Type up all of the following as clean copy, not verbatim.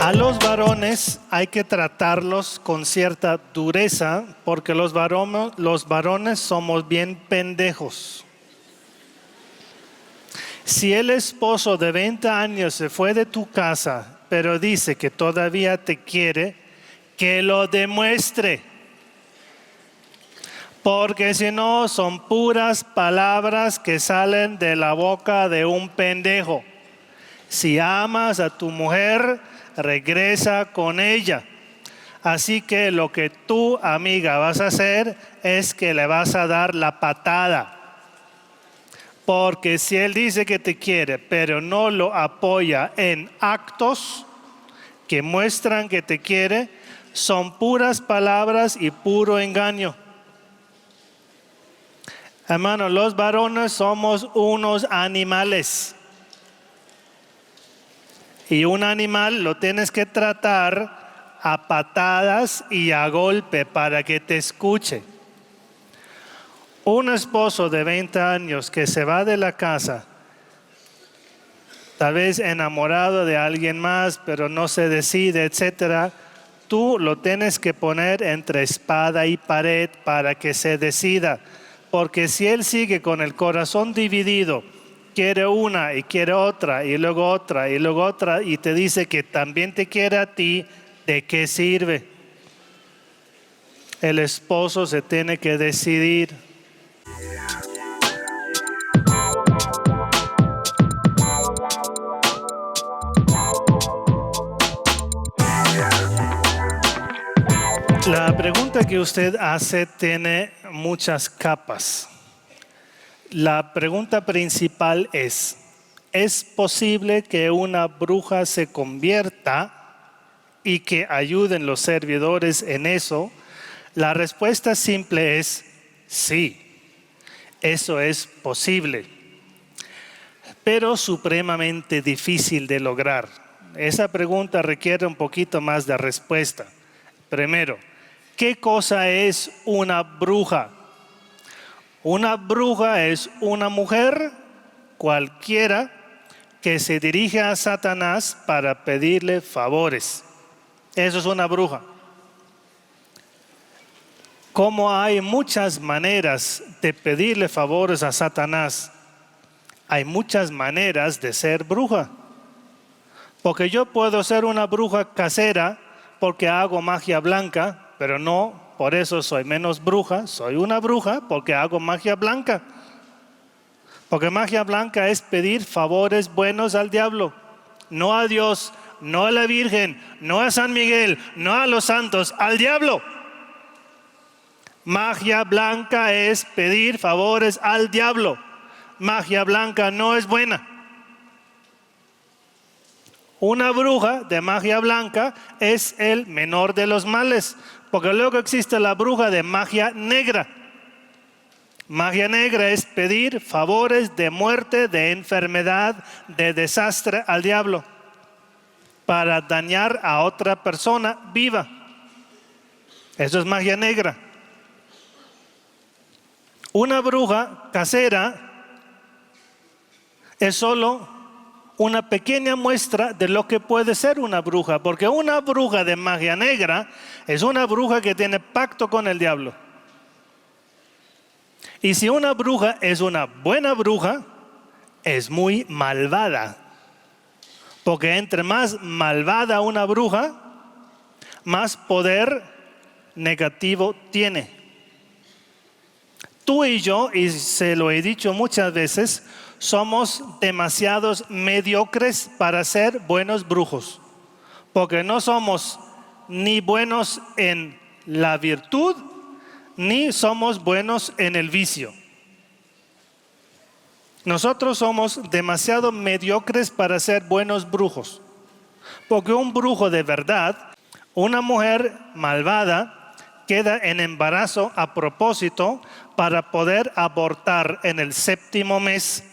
A los varones hay que tratarlos con cierta dureza porque los varones somos bien pendejos. Si el esposo de 20 años se fue de tu casa, pero dice que todavía te quiere, que lo demuestre. Porque si no, son puras palabras que salen de la boca de un pendejo. Si amas a tu mujer, regresa con ella. Así que lo que tú, amiga, vas a hacer es que le vas a dar la patada. Porque si él dice que te quiere, pero no lo apoya en actos que muestran que te quiere, son puras palabras y puro engaño. Hermano, los varones somos unos animales. Y un animal lo tienes que tratar a patadas y a golpe para que te escuche. Un esposo de 20 años que se va de la casa, tal vez enamorado de alguien más, pero no se decide, etcétera, tú lo tienes que poner entre espada y pared para que se decida. Porque si él sigue con el corazón dividido, quiere una y quiere otra y luego otra y luego otra y te dice que también te quiere a ti, ¿de qué sirve? El esposo se tiene que decidir. La pregunta que usted hace tiene muchas capas. La pregunta principal ¿es posible que una bruja se convierta y que ayuden los servidores en eso? La respuesta simple es sí, eso es posible, pero supremamente difícil de lograr. Esa pregunta requiere un poquito más de respuesta. Primero, ¿qué cosa es una bruja? Una bruja es una mujer cualquiera que se dirige a Satanás para pedirle favores. Eso es una bruja. Como hay muchas maneras de pedirle favores a Satanás, hay muchas maneras de ser bruja. Porque yo puedo ser una bruja casera porque hago magia blanca, pero no por eso soy menos bruja. Soy una bruja porque hago magia blanca. Porque magia blanca es pedir favores buenos al diablo, no a Dios, no a la Virgen, no a San Miguel, no a los santos, al diablo. Magia blanca es pedir favores al diablo. Magia blanca no es buena. Una bruja de magia blanca es el menor de los males, porque luego existe la bruja de magia negra. Magia negra es pedir favores de muerte, de enfermedad, de desastre al diablo para dañar a otra persona viva. Eso es magia negra. Una bruja casera es solo una pequeña muestra de lo que puede ser una bruja, porque una bruja de magia negra es una bruja que tiene pacto con el diablo. Y si una bruja es una buena bruja, es muy malvada. Porque entre más malvada una bruja, más poder negativo tiene. Tú y yo, y se lo he dicho muchas veces, somos demasiados mediocres para ser buenos brujos. Porque no somos ni buenos en la virtud, ni somos buenos en el vicio. Nosotros somos demasiado mediocres para ser buenos brujos. Porque un brujo de verdad, una mujer malvada, queda en embarazo a propósito para poder abortar en el séptimo mes,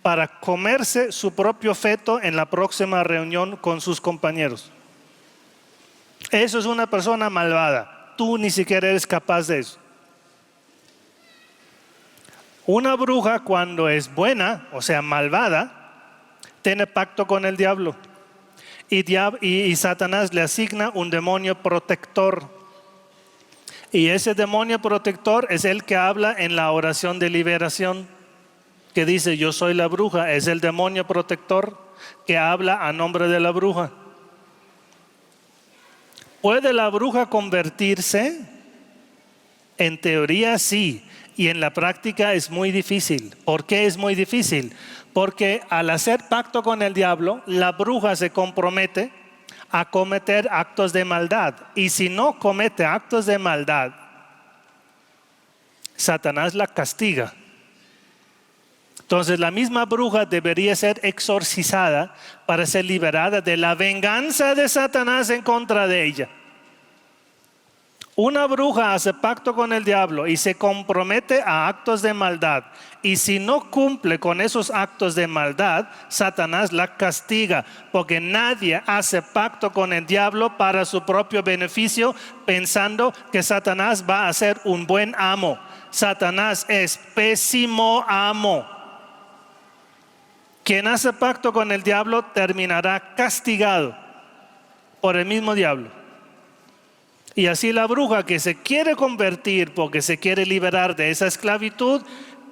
para comerse su propio feto en la próxima reunión con sus compañeros. Eso es una persona malvada. Tú ni siquiera eres capaz de eso. Una bruja, cuando es buena, o sea malvada, tiene pacto con el diablo. y Satanás le asigna un demonio protector. Y ese demonio protector es el que habla en la oración de liberación, que dice: yo soy la bruja. Es el demonio protector que habla a nombre de la bruja. ¿Puede la bruja convertirse? En teoría sí, y en la práctica es muy difícil. ¿Por qué es muy difícil? Porque al hacer pacto con el diablo, la bruja se compromete a cometer actos de maldad. Y si no comete actos de maldad, Satanás la castiga. Entonces la misma bruja debería ser exorcizada para ser liberada de la venganza de Satanás en contra de ella. Una bruja hace pacto con el diablo y se compromete a actos de maldad. Y si no cumple con esos actos de maldad, Satanás la castiga. Porque nadie hace pacto con el diablo para su propio beneficio, pensando que Satanás va a ser un buen amo. Satanás es pésimo amo. Quien hace pacto con el diablo terminará castigado por el mismo diablo. Y así la bruja que se quiere convertir porque se quiere liberar de esa esclavitud,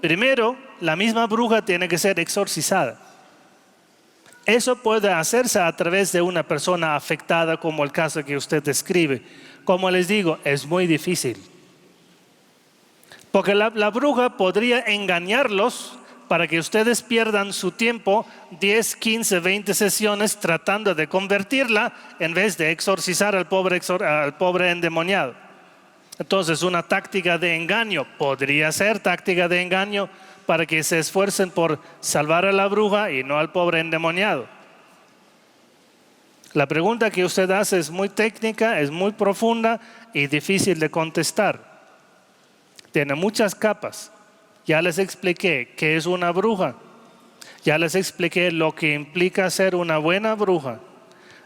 primero la misma bruja tiene que ser exorcizada. Eso puede hacerse a través de una persona afectada, como el caso que usted describe. Como les digo, es muy difícil. Porque la bruja podría engañarlos para que ustedes pierdan su tiempo 10, 15, 20 sesiones tratando de convertirla en vez de exorcizar al pobre endemoniado. Entonces una táctica de engaño podría ser táctica de engaño para que se esfuercen por salvar a la bruja y no al pobre endemoniado. La pregunta que usted hace es muy técnica, es muy profunda y difícil de contestar. Tiene muchas capas. Ya les expliqué qué es una bruja. Ya les expliqué lo que implica ser una buena bruja.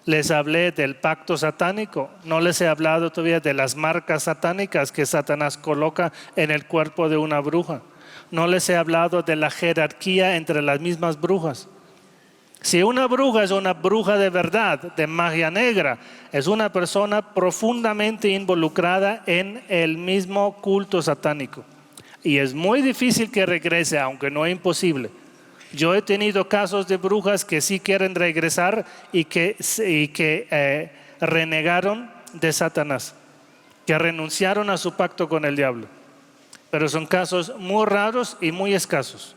Les hablé del pacto satánico. No les he hablado todavía de las marcas satánicas que Satanás coloca en el cuerpo de una bruja. No les he hablado de la jerarquía entre las mismas brujas. Si una bruja es una bruja de verdad, de magia negra, es una persona profundamente involucrada en el mismo culto satánico. Y es muy difícil que regrese, aunque no es imposible. Yo he tenido casos de brujas que sí quieren regresar y que renegaron de Satanás, que renunciaron a su pacto con el diablo. Pero son casos muy raros y muy escasos.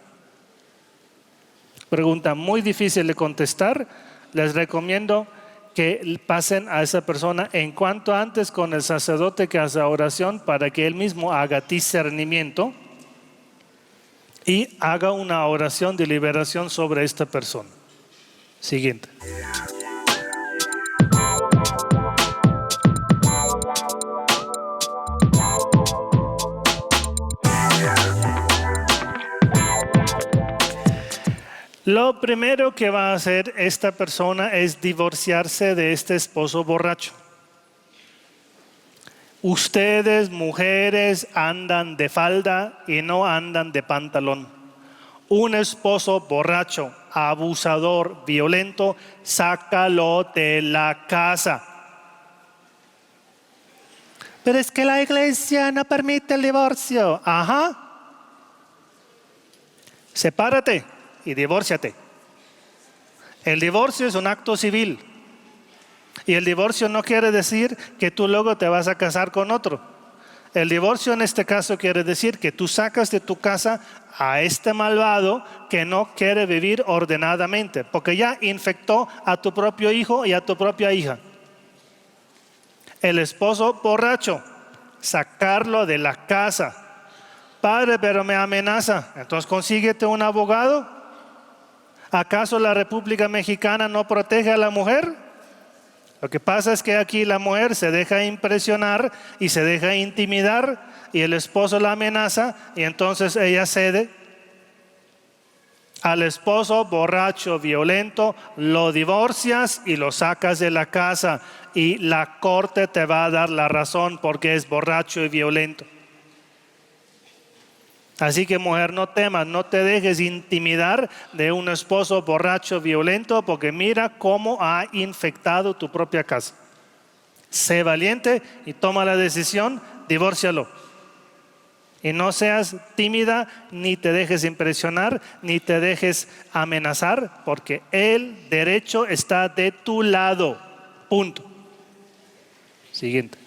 Pregunta muy difícil de contestar. Les recomiendo que pasen a esa persona en cuanto antes con el sacerdote que hace oración para que él mismo haga discernimiento y haga una oración de liberación sobre esta persona. Siguiente. Lo primero que va a hacer esta persona es divorciarse de este esposo borracho. Ustedes, mujeres, andan de falda y no andan de pantalón. Un esposo borracho, abusador, violento, sácalo de la casa. Pero es que la iglesia no permite el divorcio. Ajá. Sepárate y divórciate. El divorcio es un acto civil. Y el divorcio no quiere decir que tú luego te vas a casar con otro. El divorcio en este caso quiere decir que tú sacas de tu casa a este malvado que no quiere vivir ordenadamente, porque ya infectó a tu propio hijo y a tu propia hija. El esposo borracho, sacarlo de la casa. Padre, pero me amenaza. Entonces consíguete un abogado. ¿Acaso la República Mexicana no protege a la mujer? Lo que pasa es que aquí la mujer se deja impresionar y se deja intimidar y el esposo la amenaza y entonces ella cede. Al esposo borracho, violento, lo divorcias y lo sacas de la casa y la corte te va a dar la razón porque es borracho y violento. Así que mujer, no temas, no te dejes intimidar de un esposo borracho, violento, porque mira cómo ha infectado tu propia casa. Sé valiente y toma la decisión, divórcialo. Y no seas tímida, ni te dejes impresionar, ni te dejes amenazar, porque el derecho está de tu lado. Punto. Siguiente.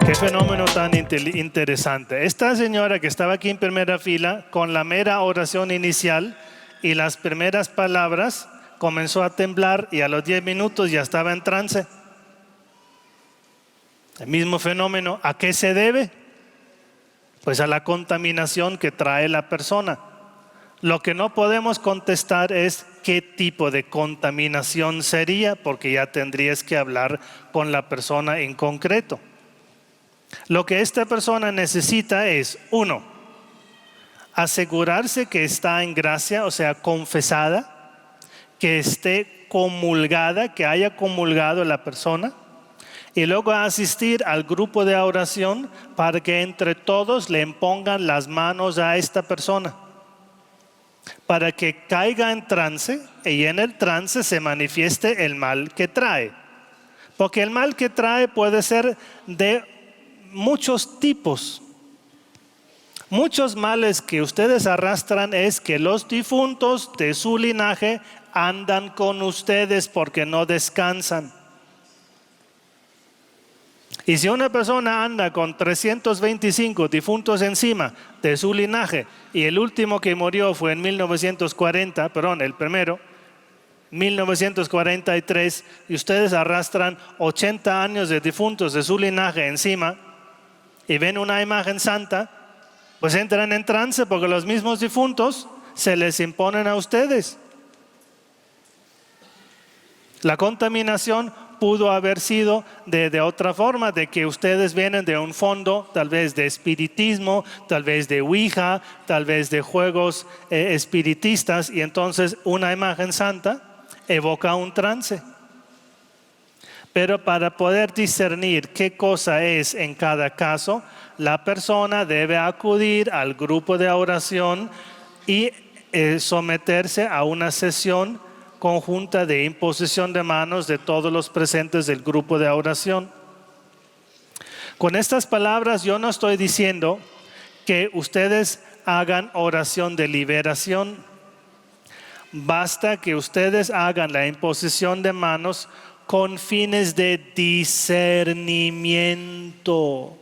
Qué fenómeno tan interesante. Esta señora que estaba aquí en primera fila, con la mera oración inicial y las primeras palabras, comenzó a temblar y a los 10 minutos ya estaba en trance. El mismo fenómeno, ¿a qué se debe? Pues a la contaminación que trae la persona. Lo que no podemos contestar es qué tipo de contaminación sería, porque ya tendrías que hablar con la persona en concreto. Lo que esta persona necesita es, 1, asegurarse que está en gracia, o sea, confesada, que esté comulgada, que haya comulgado la persona, y luego asistir al grupo de oración para que entre todos le impongan las manos a esta persona, para que caiga en trance y en el trance se manifieste el mal que trae. Porque el mal que trae puede ser de muchos tipos. Muchos males que ustedes arrastran es que los difuntos de su linaje andan con ustedes porque no descansan. Y si una persona anda con 325 difuntos encima de su linaje y el último que murió fue en 1943, y ustedes arrastran 80 años de difuntos de su linaje encima y ven una imagen santa, pues entran en trance porque los mismos difuntos se les imponen a ustedes. La contaminación pudo haber sido de otra forma, de que ustedes vienen de un fondo tal vez de espiritismo, tal vez de Ouija, tal vez de juegos espiritistas, y entonces una imagen santa evoca un trance. Pero para poder discernir qué cosa es en cada caso, la persona debe acudir al grupo de oración y someterse a una sesión conjunta de imposición de manos de todos los presentes del grupo de oración. Con estas palabras yo no estoy diciendo que ustedes hagan oración de liberación. Basta que ustedes hagan la imposición de manos con fines de discernimiento.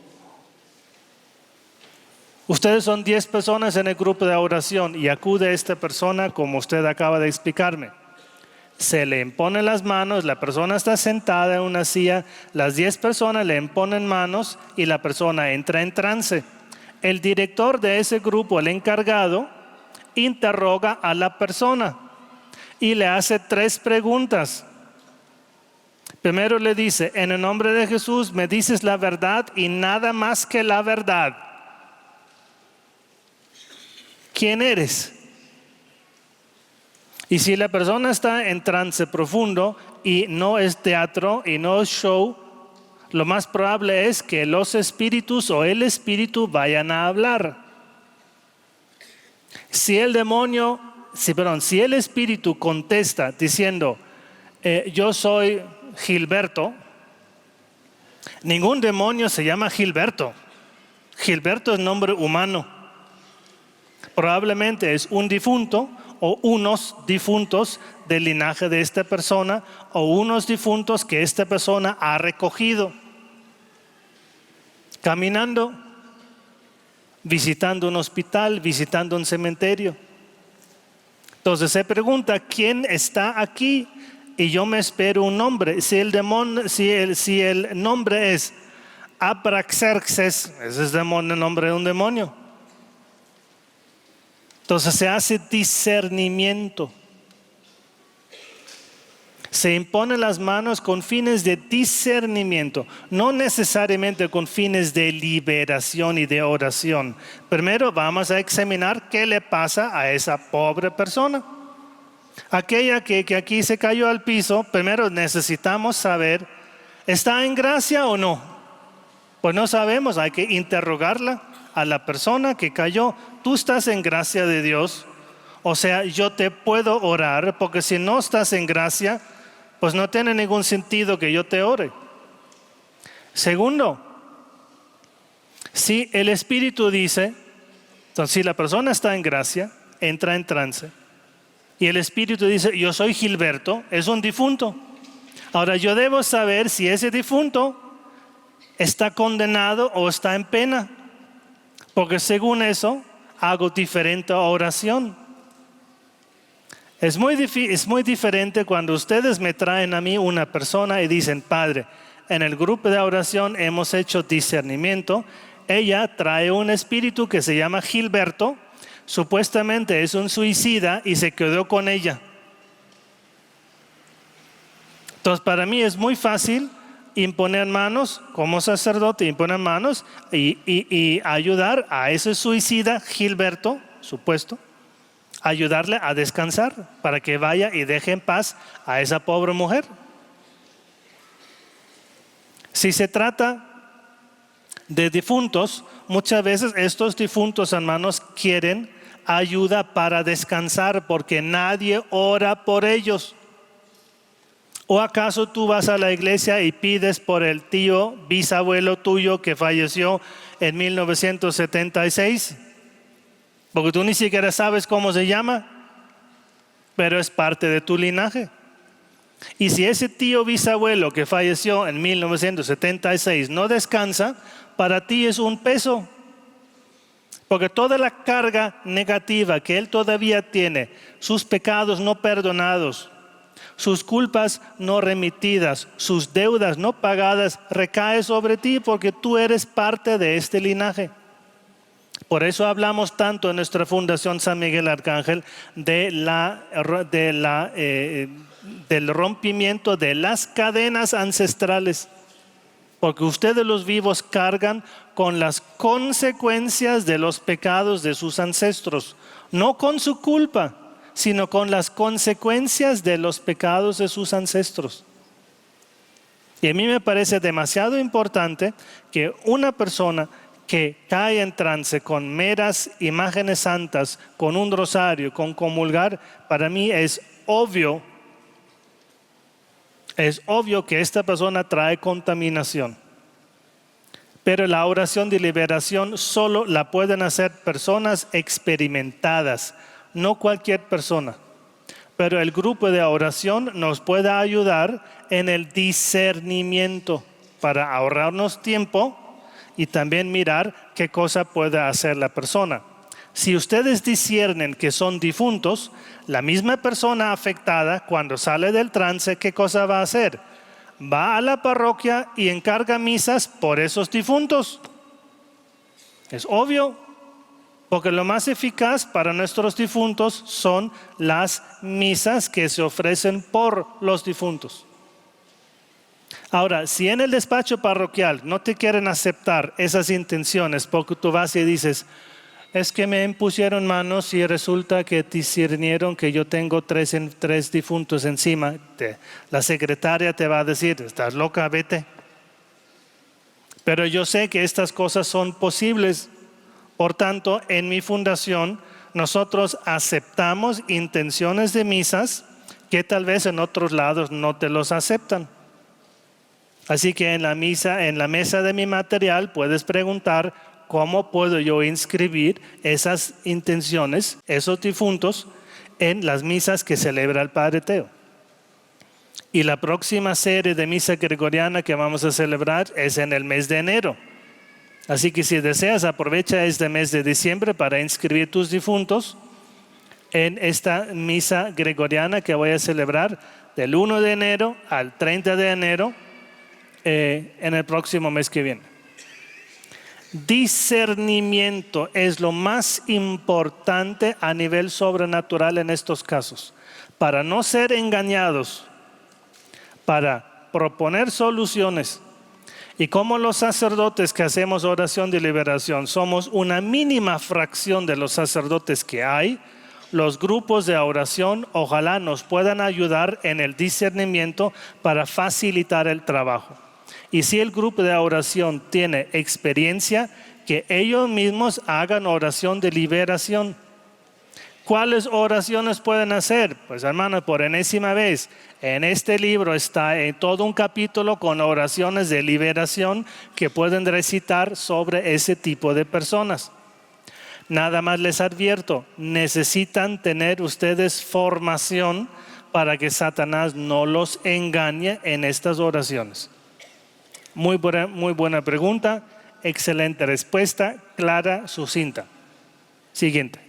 Ustedes son 10 personas en el grupo de oración y acude esta persona como usted acaba de explicarme. Se le imponen las manos, la persona está sentada en una silla, las 10 personas le imponen manos y la persona entra en trance. El director de ese grupo, el encargado, interroga a la persona y le hace 3 preguntas. Primero le dice: en el nombre de Jesús me dices la verdad y nada más que la verdad. ¿Quién eres? Y si la persona está en trance profundo y no es teatro y no es show, lo más probable es que los espíritus o el espíritu vayan a hablar. Si el espíritu contesta diciendo yo soy Gilberto, ningún demonio se llama Gilberto. Gilberto es nombre humano. Probablemente es un difunto o unos difuntos del linaje de esta persona o unos difuntos que esta persona ha recogido caminando, visitando un hospital, visitando un cementerio. Entonces se pregunta: ¿quién está aquí? Y yo me espero un nombre. Si el nombre es Abraxerxes, ese es el nombre de un demonio. Entonces se hace discernimiento. Se imponen las manos con fines de discernimiento, no necesariamente con fines de liberación y de oración. Primero vamos a examinar qué le pasa a esa pobre persona. Aquella que aquí se cayó al piso, primero necesitamos saber, ¿está en gracia o no? Pues no sabemos, hay que interrogarla a la persona que cayó. ¿Tú estás en gracia de Dios? O sea, yo te puedo orar, porque si no estás en gracia, pues no tiene ningún sentido que yo te ore. Segundo, si el Espíritu dice, entonces si la persona está en gracia, entra en trance, y el Espíritu dice, yo soy Gilberto, es un difunto. Ahora yo debo saber si ese difunto está condenado o está en pena, porque según eso hago diferente oración. Es muy diferente cuando ustedes me traen a mí una persona y dicen, Padre, en el grupo de oración hemos hecho discernimiento. Ella trae un espíritu que se llama Gilberto, supuestamente es un suicida y se quedó con ella. Entonces para mí es muy fácil imponer manos, como sacerdote, imponer manos y ayudar a ese suicida Gilberto, supuesto, ayudarle a descansar para que vaya y deje en paz a esa pobre mujer. Si se trata de difuntos, muchas veces estos difuntos, hermanos, quieren ayuda para descansar porque nadie ora por ellos. ¿O acaso tú vas a la iglesia y pides por el tío bisabuelo tuyo que falleció en 1976? Porque tú ni siquiera sabes cómo se llama, pero es parte de tu linaje. Y si ese tío bisabuelo que falleció en 1976 no descansa, para ti es un peso. Porque toda la carga negativa que él todavía tiene, sus pecados no perdonados, sus culpas no remitidas, sus deudas no pagadas, recae sobre ti porque tú eres parte de este linaje. Por eso hablamos tanto en nuestra Fundación San Miguel Arcángel del rompimiento de las cadenas ancestrales. Porque ustedes los vivos cargan con las consecuencias de los pecados de sus ancestros. No con su culpa, sino con las consecuencias de los pecados de sus ancestros. Y a mí me parece demasiado importante que una persona que cae en trance con meras imágenes santas, con un rosario, con comulgar, para mí es obvio que esta persona trae contaminación. Pero la oración de liberación solo la pueden hacer personas experimentadas, no cualquier persona. Pero el grupo de oración nos puede ayudar en el discernimiento para ahorrarnos tiempo y también mirar qué cosa puede hacer la persona. Si ustedes disciernen que son difuntos, la misma persona afectada cuando sale del trance, ¿qué cosa va a hacer? Va a la parroquia y encarga misas por esos difuntos. Es obvio, porque lo más eficaz para nuestros difuntos son las misas que se ofrecen por los difuntos. Ahora, si en el despacho parroquial no te quieren aceptar esas intenciones porque tú vas y dices, es que me impusieron manos y resulta que discernieron que yo tengo tres difuntos encima, la secretaria te va a decir, estás loca, vete. Pero yo sé que estas cosas son posibles. Por tanto, en mi fundación nosotros aceptamos intenciones de misas que tal vez en otros lados no te los aceptan. Así que en la mesa de mi material puedes preguntar cómo puedo yo inscribir esas intenciones, esos difuntos, en las misas que celebra el Padre Teo. Y la próxima serie de misa gregoriana que vamos a celebrar es en el mes de enero. Así que si deseas, aprovecha este mes de diciembre para inscribir tus difuntos en esta misa gregoriana que voy a celebrar del 1 de enero al 30 de enero en el próximo mes que viene. Discernimiento es lo más importante a nivel sobrenatural en estos casos. Para no ser engañados, para proponer soluciones. Y como los sacerdotes que hacemos oración de liberación somos una mínima fracción de los sacerdotes que hay, Los grupos de oración ojalá nos puedan ayudar en el discernimiento para facilitar el trabajo. Y si el grupo de oración tiene experiencia, que ellos mismos hagan oración de liberación. ¿Cuáles oraciones pueden hacer? Pues hermanos, por enésima vez, en este libro está en todo un capítulo con oraciones de liberación que pueden recitar sobre ese tipo de personas. Nada más les advierto, necesitan tener ustedes formación para que Satanás no los engañe en estas oraciones. Muy buena pregunta, excelente respuesta, clara, sucinta. Siguiente.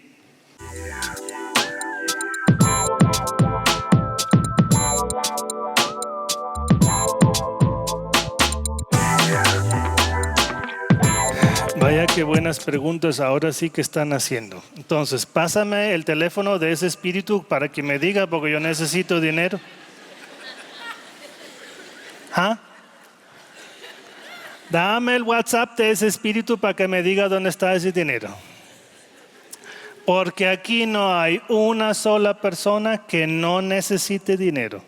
Vaya qué buenas preguntas ahora sí que están haciendo. Entonces, pásame el teléfono de ese espíritu para que me diga, porque yo necesito dinero. ¿Ah? Dame el WhatsApp de ese espíritu para que me diga dónde está ese dinero. Porque aquí no hay una sola persona que no necesite dinero.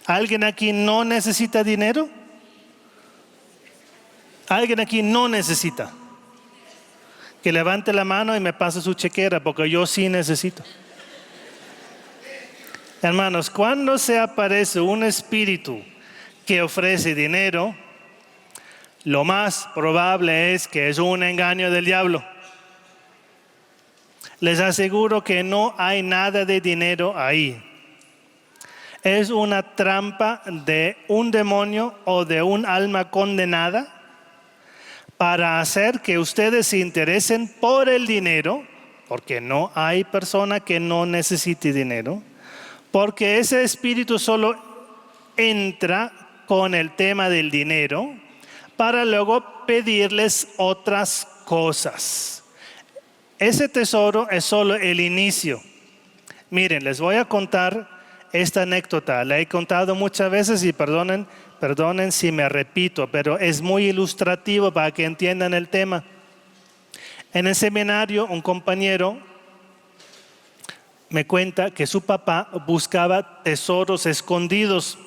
¿Alguien aquí no necesita dinero? ¿Alguien aquí no necesita? Que levante la mano y me pase su chequera, porque yo sí necesito. Hermanos, cuando se aparece un espíritu que ofrece dinero, lo más probable es que es un engaño del diablo. Les aseguro que no hay nada de dinero ahí. Es una trampa de un demonio o de un alma condenada para hacer que ustedes se interesen por el dinero, porque no hay persona que no necesite dinero, porque ese espíritu solo entra con el tema del dinero para luego pedirles otras cosas. Ese tesoro es solo el inicio. Miren, les voy a contar esta anécdota. La he contado muchas veces y perdonen si me repito, pero es muy ilustrativo para que entiendan el tema. En el seminario, un compañero me cuenta que su papá buscaba tesoros escondidos.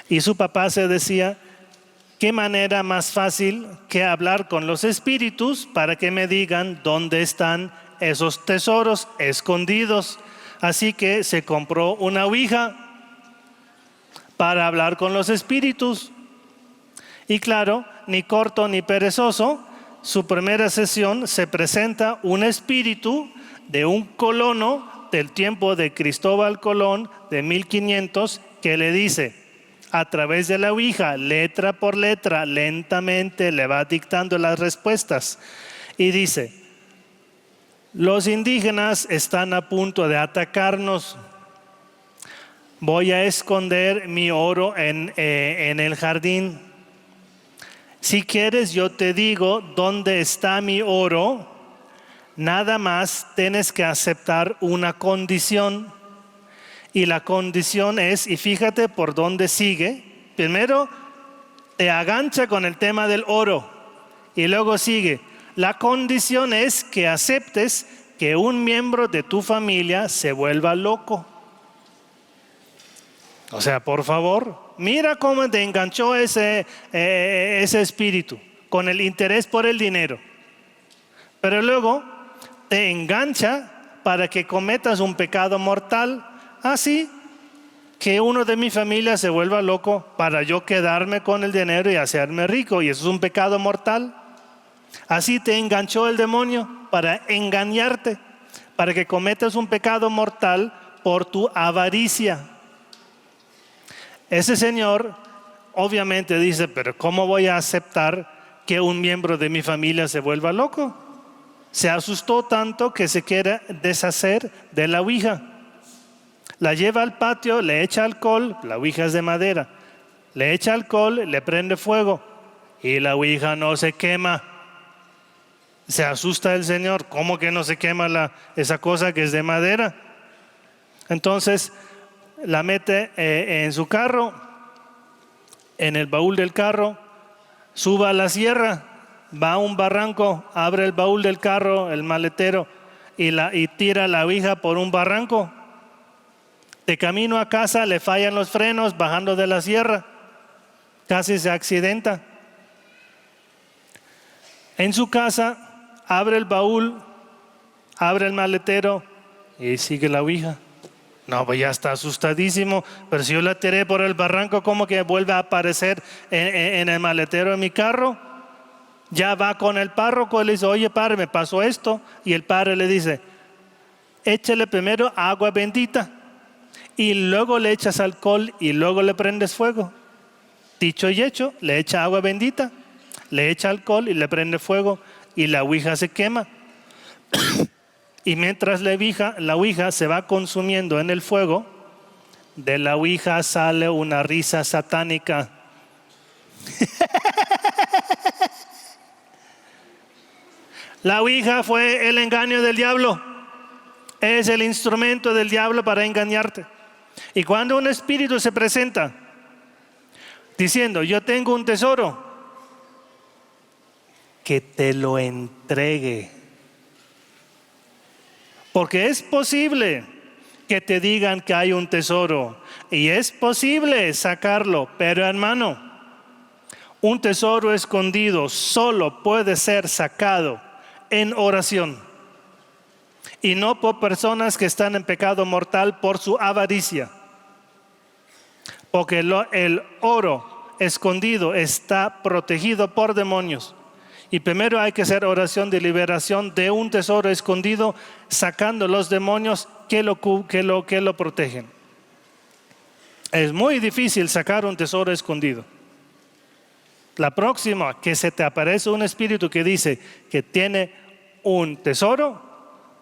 Y su papá se decía, ¿qué manera más fácil que hablar con los espíritus para que me digan dónde están esos tesoros escondidos? Así que se compró una ouija para hablar con los espíritus. Y claro, ni corto ni perezoso, su primera sesión se presenta un espíritu de un colono del tiempo de Cristóbal Colón de 1500 que le dice, a través de la ouija, letra por letra, lentamente le va dictando las respuestas. Y dice, los indígenas están a punto de atacarnos. Voy a esconder mi oro en el jardín. Si quieres, yo te digo dónde está mi oro. Nada más tienes que aceptar una condición. Y la condición es, y fíjate por dónde sigue. Primero, te agancha con el tema del oro. Y luego sigue. La condición es que aceptes que un miembro de tu familia se vuelva loco. O sea, por favor, mira cómo te enganchó ese espíritu con el interés por el dinero. Pero luego te engancha para que cometas un pecado mortal. Así que uno de mi familia se vuelva loco para yo quedarme con el dinero y hacerme rico. Y eso es un pecado mortal. Así te enganchó el demonio para engañarte, para que cometas un pecado mortal por tu avaricia. Ese señor obviamente dice, pero ¿cómo voy a aceptar que un miembro de mi familia se vuelva loco? Se asustó tanto que se quiere deshacer de la ouija. La lleva al patio, le echa alcohol, la ouija es de madera, le echa alcohol, le prende fuego y la ouija no se quema. Se asusta el señor, ¿cómo que no se quema esa cosa que es de madera? Entonces la mete en su carro, en el baúl del carro, suba a la sierra, va a un barranco, abre el baúl del carro, el maletero, y tira la ouija por un barranco. De camino a casa le fallan los frenos bajando de la sierra. Casi se accidenta. En su casa abre el baúl, abre el maletero y sigue la ouija. No, pues ya está asustadísimo. Pero si yo la tiré por el barranco, ¿cómo que vuelve a aparecer en el maletero de mi carro? Ya va con el párroco y le dice: oye, padre, me pasó esto. Y el padre le dice: échale primero agua bendita y luego le echas alcohol y luego le prendes fuego. Dicho y hecho, le echa agua bendita, le echa alcohol y le prende fuego y la ouija se quema. Y mientras la ouija se va consumiendo en el fuego, de la ouija sale una risa satánica. La ouija fue el engaño del diablo. Es el instrumento del diablo para engañarte. Y cuando un espíritu se presenta diciendo: yo tengo un tesoro, que te lo entregue. Porque es posible que te digan que hay un tesoro y es posible sacarlo, pero hermano, un tesoro escondido solo puede ser sacado en oración, y no por personas que están en pecado mortal por su avaricia. Porque el oro escondido está protegido por demonios. Y primero hay que hacer oración de liberación de un tesoro escondido, sacando los demonios que lo protegen. Es muy difícil sacar un tesoro escondido. La próxima que se te aparece un espíritu que dice que tiene un tesoro,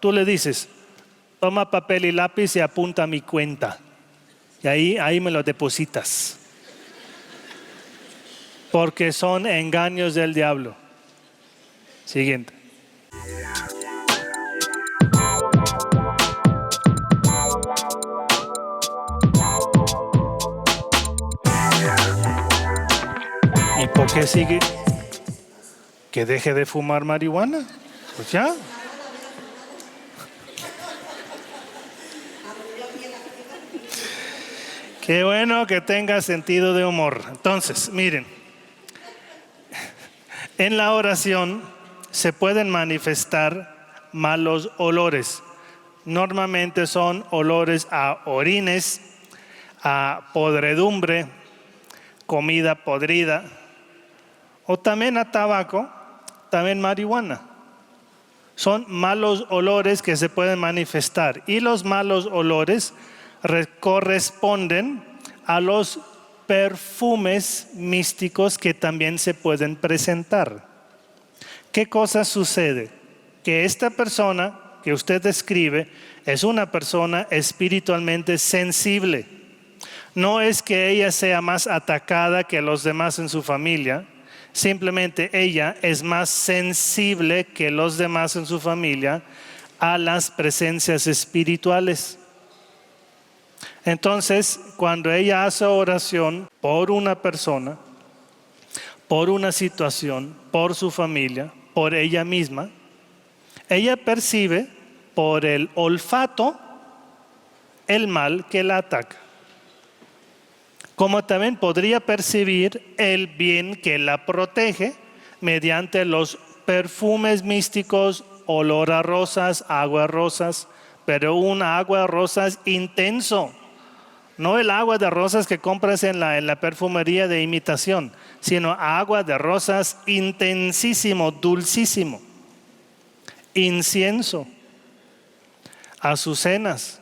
tú le dices: toma papel y lápiz y apunta mi cuenta. Y ahí me lo depositas. Porque son engaños del diablo. Siguiente. ¿Y por qué sigue? ¿Que deje de fumar marihuana? Pues ya. Qué bueno que tenga sentido de humor. Entonces, miren, en la oración se pueden manifestar malos olores. Normalmente son olores a orines, a podredumbre, comida podrida, o también a tabaco, también marihuana. Son malos olores que se pueden manifestar, y los malos olores corresponden a los perfumes místicos que también se pueden presentar. ¿Qué cosa sucede? Que esta persona que usted describe es una persona espiritualmente sensible. No es que ella sea más atacada que los demás en su familia, simplemente ella es más sensible que los demás en su familia a las presencias espirituales. Entonces, cuando ella hace oración por una persona, por una situación, por su familia, por ella misma, ella percibe por el olfato el mal que la ataca, como también podría percibir el bien que la protege mediante los perfumes místicos, olor a rosas, agua a rosas, pero un agua a rosas intenso. No el agua de rosas que compras en la perfumería de imitación, sino agua de rosas intensísimo, dulcísimo. Incienso, azucenas,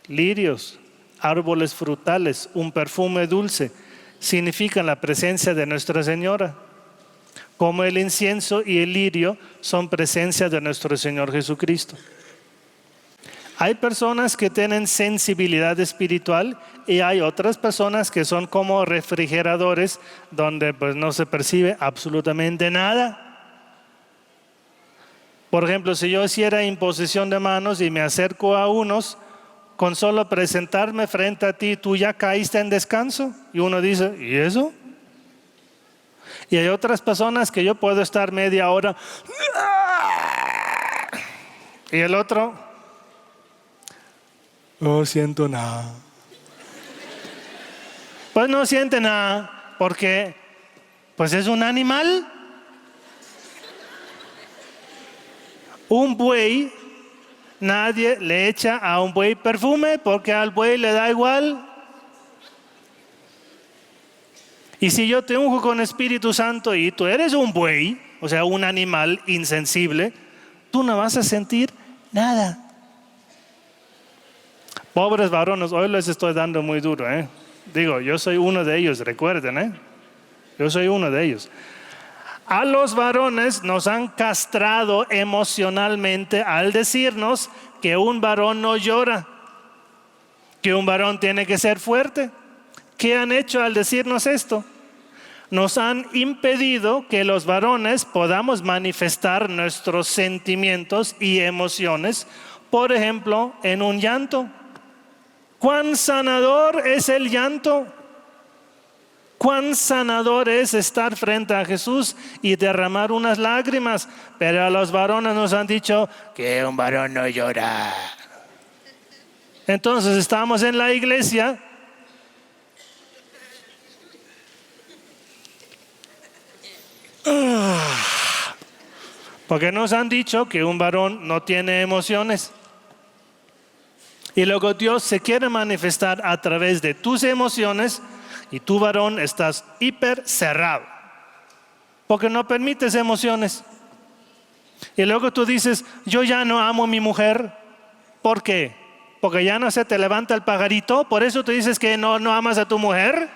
lirios, árboles frutales, un perfume dulce, significan la presencia de Nuestra Señora. Como el incienso y el lirio son presencia de nuestro Señor Jesucristo. Hay personas que tienen sensibilidad espiritual y hay otras personas que son como refrigeradores donde pues no se percibe absolutamente nada. Por ejemplo, si yo hiciera imposición de manos y me acerco a unos, con solo presentarme frente a ti, tú ya caíste en descanso. Y uno dice: ¿y eso? Y hay otras personas que yo puedo estar media hora Y el otro, no siento nada. Pues no siente nada porque pues es un animal. Un buey, nadie le echa a un buey perfume porque al buey le da igual. Y si yo te unjo con Espíritu Santo y tú eres un buey, o sea, un animal insensible, tú no vas a sentir nada. Pobres varones, hoy les estoy dando muy duro, ¿eh? Digo, yo soy uno de ellos, recuerden, ¿eh? Yo soy uno de ellos. A los varones nos han castrado emocionalmente al decirnos que un varón no llora, que un varón tiene que ser fuerte. ¿Qué han hecho al decirnos esto? Nos han impedido que los varones podamos manifestar nuestros sentimientos y emociones, por ejemplo, en un llanto. ¿Cuán sanador es el llanto? Cuán sanador es estar frente a Jesús y derramar unas lágrimas. Pero a los varones nos han dicho que un varón no llora. Entonces estamos en la iglesia porque nos han dicho que un varón no tiene emociones. Y luego Dios se quiere manifestar a través de tus emociones. Y tú, varón, estás hiper cerrado porque no permites emociones. Y luego tú dices, yo ya no amo a mi mujer. ¿Por qué? Porque ya no se te levanta el pajarito. Por eso tú dices que no amas a tu mujer.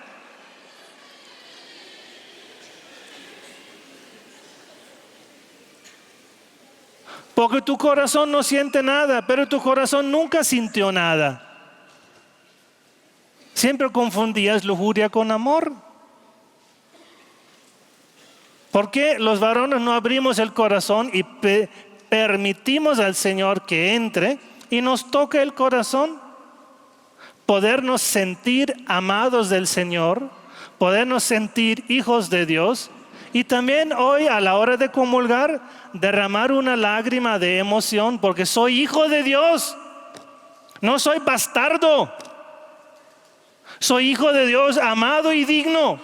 Porque tu corazón no siente nada, pero tu corazón nunca sintió nada. Siempre confundías lujuria con amor. ¿Por qué los varones no abrimos el corazón y permitimos al Señor que entre y nos toque el corazón? Podernos sentir amados del Señor, podernos sentir hijos de Dios y también hoy a la hora de comulgar derramar una lágrima de emoción porque soy hijo de Dios, no soy bastardo. Soy hijo de Dios, amado y digno.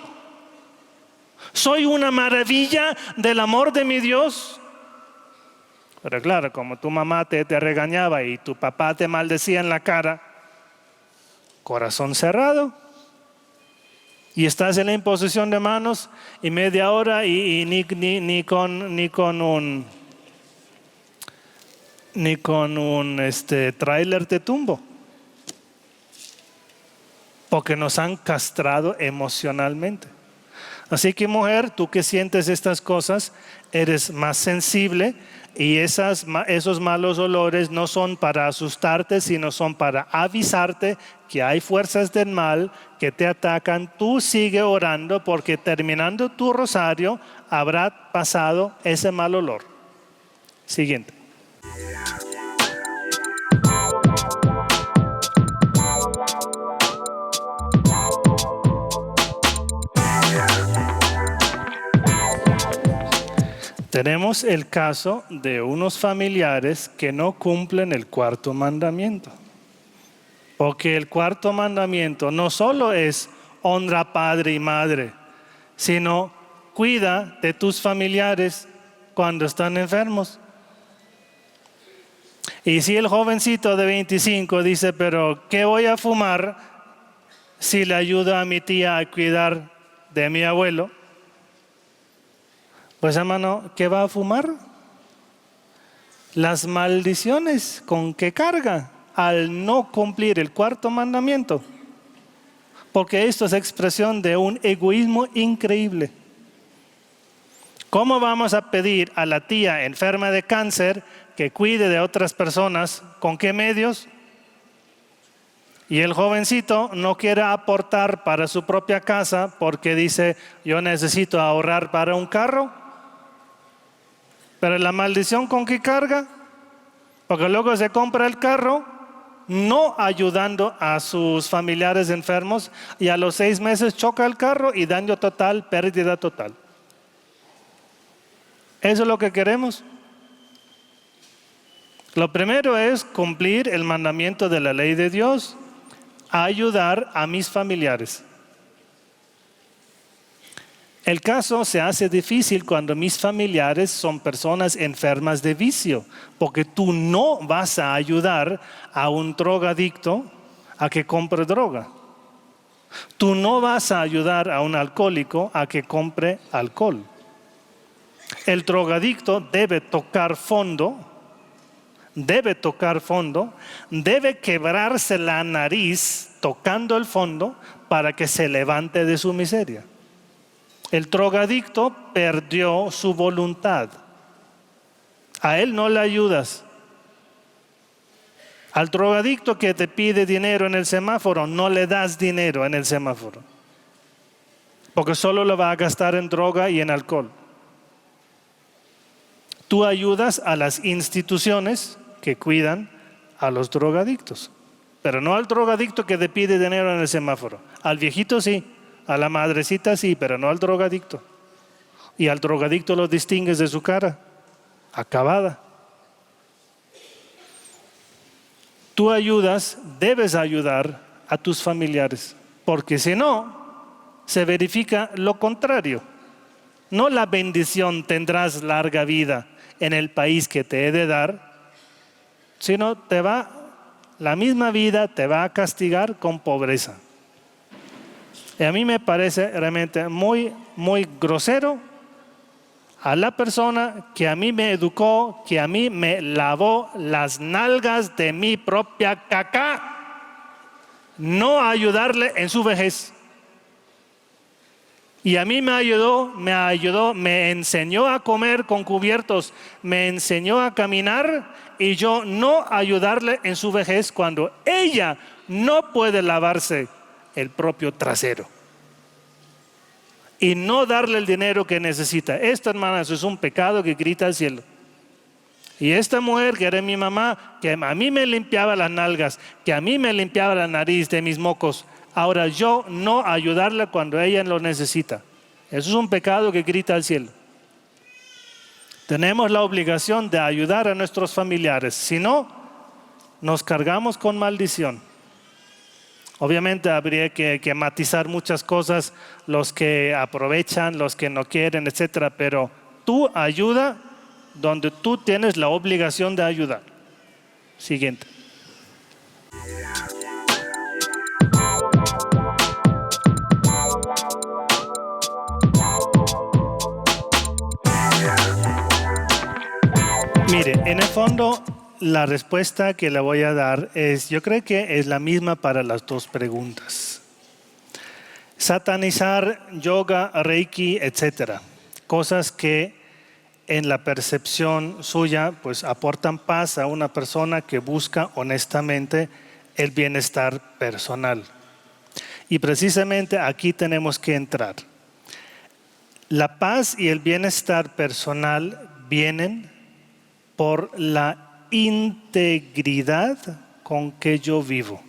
Soy una maravilla del amor de mi Dios. Pero claro, como tu mamá te regañaba y tu papá te maldecía en la cara, corazón cerrado. Y estás en la imposición de manos y media hora y ni con un tráiler te tumbo. Porque nos han castrado emocionalmente. Así que mujer, tú que sientes estas cosas, eres más sensible y esos malos olores no son para asustarte, sino son para avisarte que hay fuerzas del mal que te atacan. Tú sigue orando porque terminando tu rosario habrá pasado ese mal olor. Siguiente. Tenemos el caso de unos familiares que no cumplen el cuarto mandamiento. Porque el cuarto mandamiento no solo es honra a padre y madre, sino cuida de tus familiares cuando están enfermos. Y si el jovencito de 25 dice, pero ¿qué voy a fumar si le ayudo a mi tía a cuidar de mi abuelo? Pues hermano, ¿qué va a fumar? Las maldiciones con que carga al no cumplir el cuarto mandamiento. Porque esto es expresión de un egoísmo increíble. ¿Cómo vamos a pedir a la tía enferma de cáncer que cuide de otras personas? ¿Con qué medios? Y el jovencito no quiere aportar para su propia casa porque dice, yo necesito ahorrar para un carro. Pero la maldición con que carga, porque luego se compra el carro, no ayudando a sus familiares enfermos y a los 6 meses choca el carro y daño total, pérdida total. ¿Eso es lo que queremos? Lo primero es cumplir el mandamiento de la ley de Dios, ayudar a mis familiares. El caso se hace difícil cuando mis familiares son personas enfermas de vicio, porque tú no vas a ayudar a un drogadicto a que compre droga. Tú no vas a ayudar a un alcohólico a que compre alcohol. El drogadicto debe tocar fondo, debe quebrarse la nariz tocando el fondo para que se levante de su miseria. El drogadicto perdió su voluntad. A él no le ayudas. Al drogadicto que te pide dinero en el semáforo, no le das dinero en el semáforo, porque solo lo va a gastar en droga y en alcohol. Tú ayudas a las instituciones que cuidan a los drogadictos, pero no al drogadicto que te pide dinero en el semáforo. Al viejito sí, a la madrecita sí, pero no al drogadicto. Y al drogadicto lo distingues de su cara, acabada. Tú ayudas, debes ayudar a tus familiares, porque si no, se verifica lo contrario. No la bendición tendrás larga vida en el país que te he de dar, sino la misma vida te va a castigar con pobreza. Y a mí me parece realmente muy, muy grosero a la persona que a mí me educó, que a mí me lavó las nalgas de mi propia caca, no ayudarle en su vejez. Y a mí me ayudó, me enseñó a comer con cubiertos, me enseñó a caminar, y yo no ayudarle en su vejez cuando ella no puede lavarse el propio trasero. Y no darle el dinero que necesita. Esto, hermanas, es un pecado que grita al cielo. Y esta mujer que era mi mamá, que a mí me limpiaba las nalgas, que a mí me limpiaba la nariz de mis mocos, ahora yo no ayudarle cuando ella lo necesita. Eso es un pecado que grita al cielo. Tenemos la obligación de ayudar a nuestros familiares. Si no, nos cargamos con maldición. Obviamente habría que matizar muchas cosas, los que aprovechan, los que no quieren, etcétera, pero tú ayuda donde tú tienes la obligación de ayudar. Siguiente. Mire, en el fondo, la respuesta que le voy a dar yo creo que es la misma para las dos preguntas. Satanizar yoga, reiki, etcétera, cosas que en la percepción suya pues aportan paz a una persona que busca honestamente el bienestar personal. Y precisamente aquí tenemos que entrar. La paz y el bienestar personal vienen por la integridad con que yo vivo.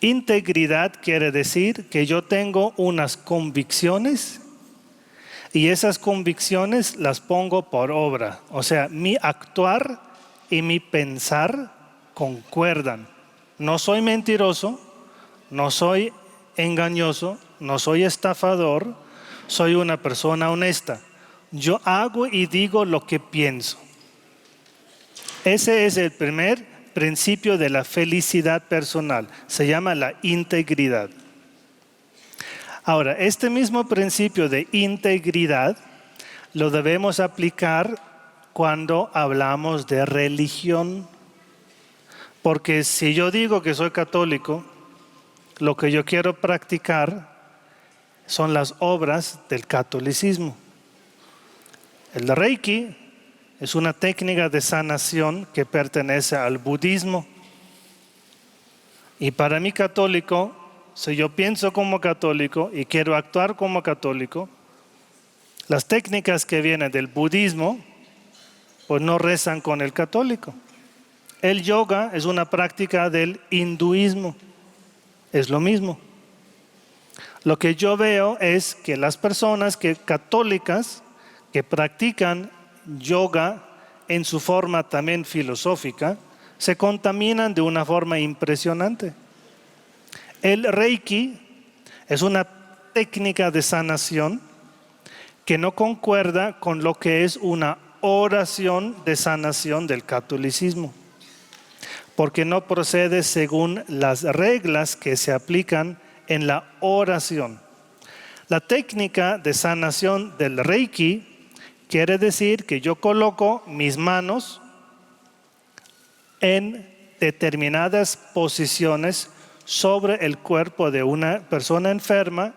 Integridad quiere decir que yo tengo unas convicciones y esas convicciones las pongo por obra. O sea, mi actuar y mi pensar concuerdan. No soy mentiroso, no soy engañoso, no soy estafador, soy una persona honesta. Yo hago y digo lo que pienso. Ese es el primer principio de la felicidad personal. Se llama la integridad. Ahora, este mismo principio de integridad lo debemos aplicar cuando hablamos de religión. Porque si yo digo que soy católico, lo que yo quiero practicar son las obras del catolicismo. El Reiki es una técnica de sanación que pertenece al budismo. Y para mí católico, si yo pienso como católico y quiero actuar como católico, las técnicas que vienen del budismo, pues no rezan con el católico. El yoga es una práctica del hinduismo. Es lo mismo. Lo que yo veo es que las personas católicas que practican yoga en su forma también filosófica, se contaminan de una forma impresionante. El Reiki es una técnica de sanación que no concuerda con lo que es una oración de sanación del catolicismo, porque no procede según las reglas que se aplican en la oración. La técnica de sanación del Reiki quiere decir que yo coloco mis manos en determinadas posiciones sobre el cuerpo de una persona enferma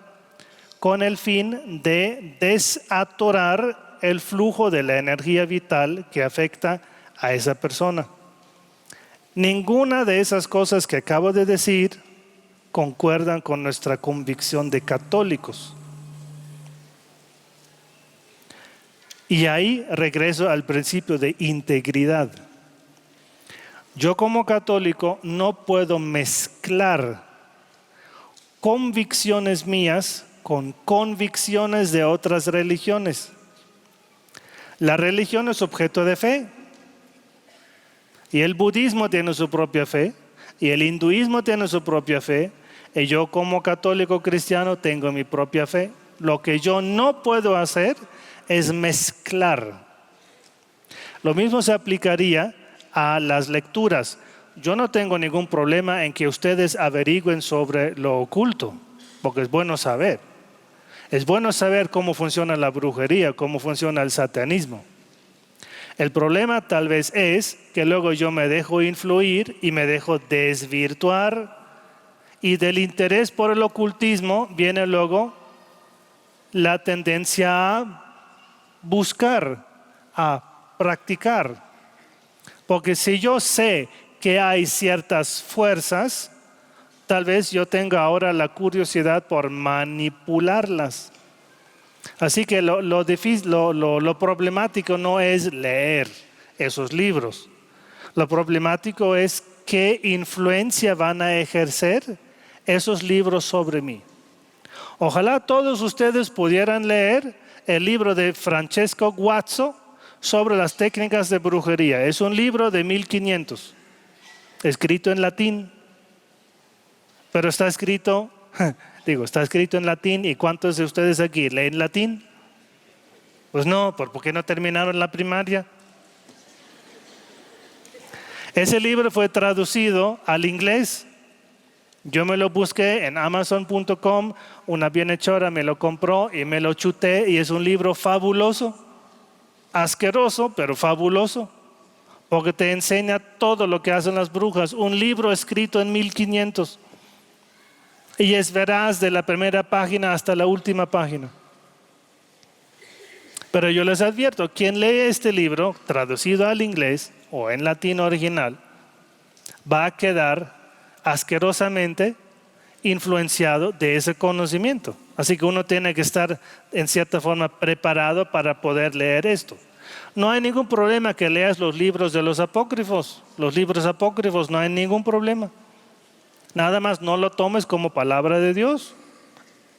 con el fin de desatorar el flujo de la energía vital que afecta a esa persona. Ninguna de esas cosas que acabo de decir concuerdan con nuestra convicción de católicos. Y ahí regreso al principio de integridad. Yo como católico no puedo mezclar convicciones mías con convicciones de otras religiones. La religión es objeto de fe. Y el budismo tiene su propia fe. Y el hinduismo tiene su propia fe. Y yo como católico cristiano tengo mi propia fe. Lo que yo no puedo hacer es mezclar. Lo mismo se aplicaría a las lecturas. Yo no tengo ningún problema en que ustedes averigüen sobre lo oculto, porque es bueno saber. Es bueno saber cómo funciona la brujería, cómo funciona el satanismo. El problema tal vez es que luego yo me dejo influir y me dejo desvirtuar, y del interés por el ocultismo viene luego la tendencia a buscar, a practicar. Porque si yo sé que hay ciertas fuerzas, tal vez yo tenga ahora la curiosidad por manipularlas. Así que lo problemático no es leer esos libros. Lo problemático es qué influencia van a ejercer esos libros sobre mí. Ojalá todos ustedes pudieran leer el libro de Francesco Guazzo sobre las técnicas de brujería. Es un libro de 1500, escrito en latín, pero está escrito en latín. ¿Y cuántos de ustedes aquí leen latín? Pues no, ¿por qué no terminaron la primaria? Ese libro fue traducido al inglés. Yo me lo busqué en Amazon.com, una bienhechora me lo compró y me lo chuté, y es un libro fabuloso. Asqueroso, pero fabuloso, porque te enseña todo lo que hacen las brujas. Un libro escrito en 1500 y es veraz de la primera página hasta la última página. Pero yo les advierto, quien lee este libro traducido al inglés o en latín original va a quedar asquerosamente influenciado de ese conocimiento. Así que uno tiene que estar en cierta forma preparado para poder leer esto. No hay ningún problema que leas los libros de los apócrifos. Los libros apócrifos, no hay ningún problema. Nada más no lo tomes como palabra de Dios.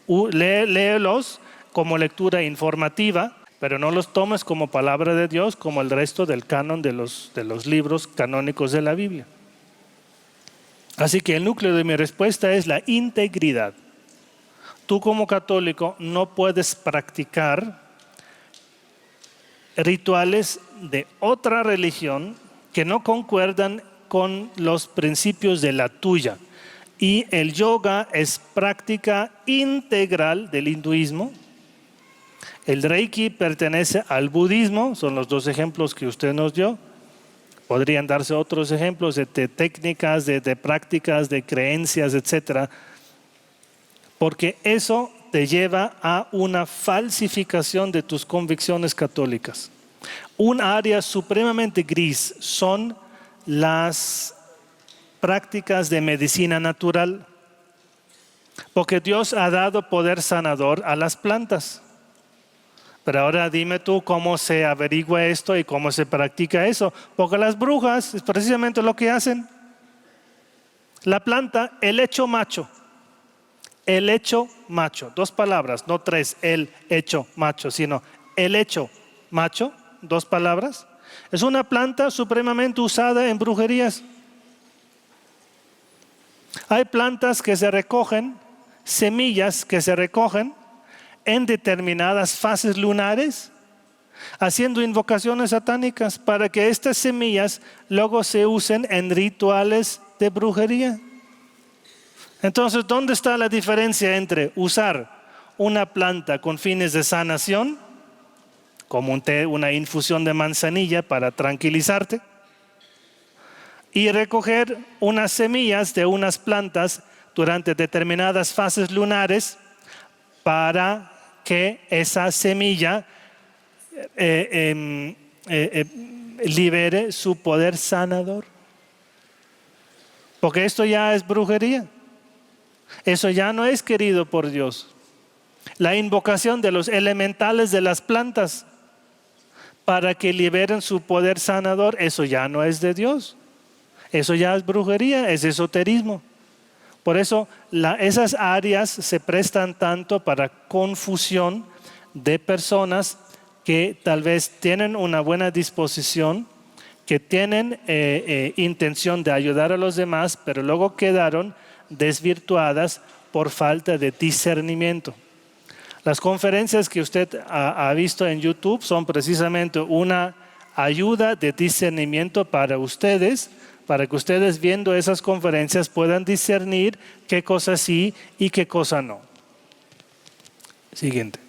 Léelos como lectura informativa, pero no los tomes como palabra de Dios, como el resto del canon de los libros canónicos de la Biblia. Así que el núcleo de mi respuesta es la integridad. Tú como católico no puedes practicar rituales de otra religión que no concuerdan con los principios de la tuya. Y el yoga es práctica integral del hinduismo. El Reiki pertenece al budismo, son los dos ejemplos que usted nos dio. Podrían darse otros ejemplos de técnicas, de prácticas, de creencias, etcétera, porque eso te lleva a una falsificación de tus convicciones católicas. Un área supremamente gris son las prácticas de medicina natural, porque Dios ha dado poder sanador a las plantas. Pero ahora dime tú cómo se averigua esto y cómo se practica eso. Porque las brujas es precisamente lo que hacen. La planta, el hecho macho. El hecho macho. 2 palabras, no 3. El hecho macho, sino el hecho macho. 2 palabras. Es una planta supremamente usada en brujerías. Hay plantas que se recogen, semillas que se recogen en determinadas fases lunares, haciendo invocaciones satánicas para que estas semillas luego se usen en rituales de brujería. Entonces, ¿dónde está la diferencia entre usar una planta con fines de sanación, como un té, una infusión de manzanilla para tranquilizarte, y recoger unas semillas de unas plantas durante determinadas fases lunares para que esa semilla libere su poder sanador? Porque esto ya es brujería. Eso ya no es querido por Dios. La invocación de los elementales de las plantas para que liberen su poder sanador, eso ya no es de Dios. Eso ya es brujería, es esoterismo. Por eso esas áreas se prestan tanto para confusión de personas que tal vez tienen una buena disposición, que tienen intención de ayudar a los demás, pero luego quedaron desvirtuadas por falta de discernimiento. Las conferencias que usted ha visto en YouTube son precisamente una ayuda de discernimiento para ustedes, para que ustedes viendo esas conferencias puedan discernir qué cosa sí y qué cosa no. Siguiente.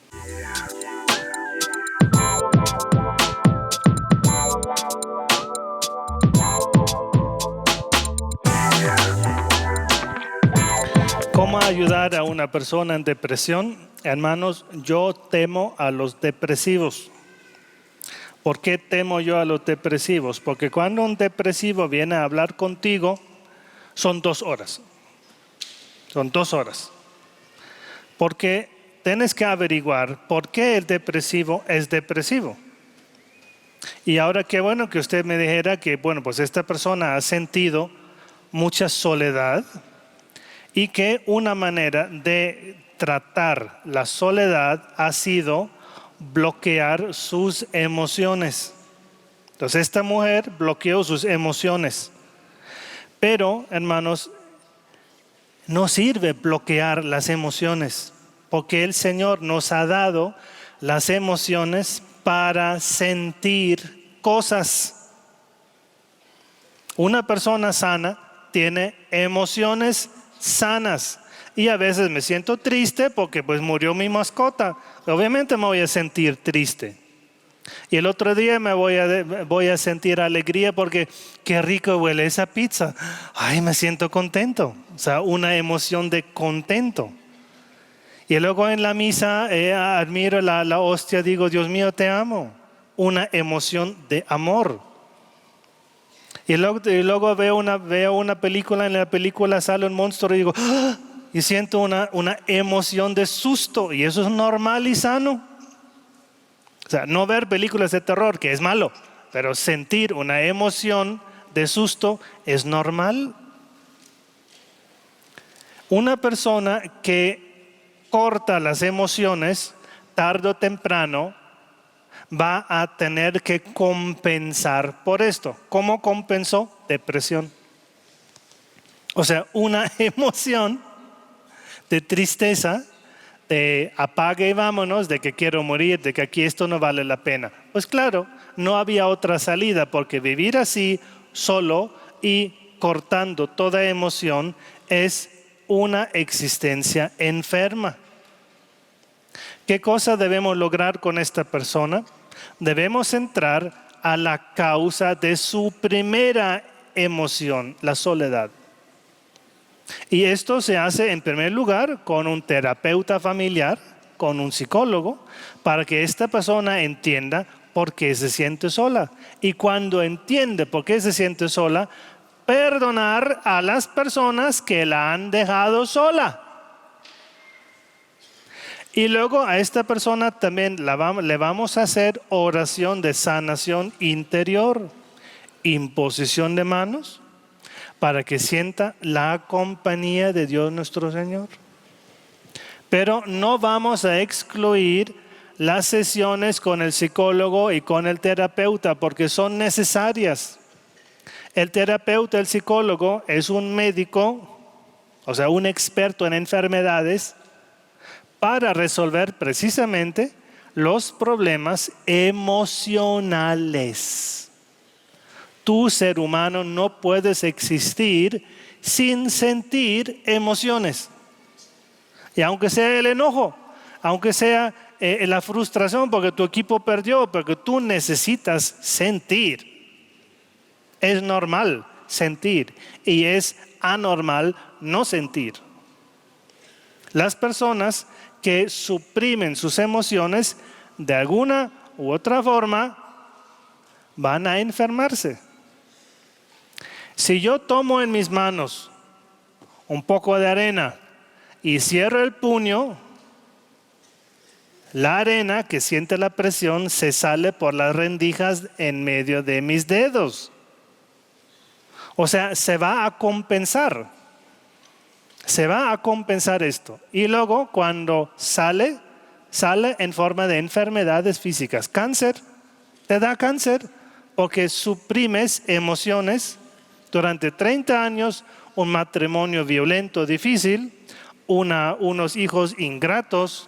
¿Cómo ayudar a una persona en depresión? Hermanos, yo temo a los depresivos. ¿Por qué temo yo a los depresivos? Porque cuando un depresivo viene a hablar contigo, son 2 horas. Son 2 horas. Porque tienes que averiguar por qué el depresivo es depresivo. Y ahora qué bueno que usted me dijera que, bueno, pues esta persona ha sentido mucha soledad y que una manera de tratar la soledad ha sido bloquear sus emociones. Entonces esta mujer bloqueó sus emociones. Pero, hermanos, no sirve bloquear las emociones, porque el Señor nos ha dado las emociones para sentir cosas. Una persona sana tiene emociones sanas. Y a veces me siento triste porque pues murió mi mascota. Obviamente me voy a sentir triste. Y el otro día me voy a sentir alegría porque qué rico huele esa pizza. Ay, me siento contento. O sea, una emoción de contento. Y luego en la misa admiro la hostia, digo, Dios mío, te amo. Una emoción de amor. Y luego veo una película, en la película sale un monstruo y digo, ¡ah! Y siento una emoción de susto, y eso es normal y sano. O sea, no ver películas de terror, que es malo, pero sentir una emoción de susto es normal. Una persona que corta las emociones, tarde o temprano, va a tener que compensar por esto. ¿Cómo compensó? Depresión. O sea, una emoción de tristeza, de apague y vámonos, de que quiero morir, de que aquí esto no vale la pena. Pues claro, no había otra salida, porque vivir así solo y cortando toda emoción es una existencia enferma. ¿Qué cosa debemos lograr con esta persona? Debemos entrar a la causa de su primera emoción, la soledad. Y esto se hace en primer lugar con un terapeuta familiar, con un psicólogo, para que esta persona entienda por qué se siente sola. Y cuando entiende por qué se siente sola, perdonar a las personas que la han dejado sola. Y luego a esta persona también le vamos a hacer oración de sanación interior, imposición de manos, para que sienta la compañía de Dios nuestro Señor. Pero no vamos a excluir las sesiones con el psicólogo y con el terapeuta porque son necesarias. El terapeuta, el psicólogo, es un médico, o sea, un experto en enfermedades para resolver precisamente los problemas emocionales. Tú, ser humano, no puedes existir sin sentir emociones. Y aunque sea el enojo, aunque sea la frustración porque tu equipo perdió, porque tú necesitas sentir. Es normal sentir y es anormal no sentir. Las personas que suprimen sus emociones de alguna u otra forma van a enfermarse. Si yo tomo en mis manos un poco de arena y cierro el puño, la arena que siente la presión se sale por las rendijas en medio de mis dedos. O sea, se va a compensar. Se va a compensar esto. Y luego cuando sale en forma de enfermedades físicas. Cáncer, te da cáncer porque suprimes emociones durante 30 años, un matrimonio violento, difícil, unos hijos ingratos,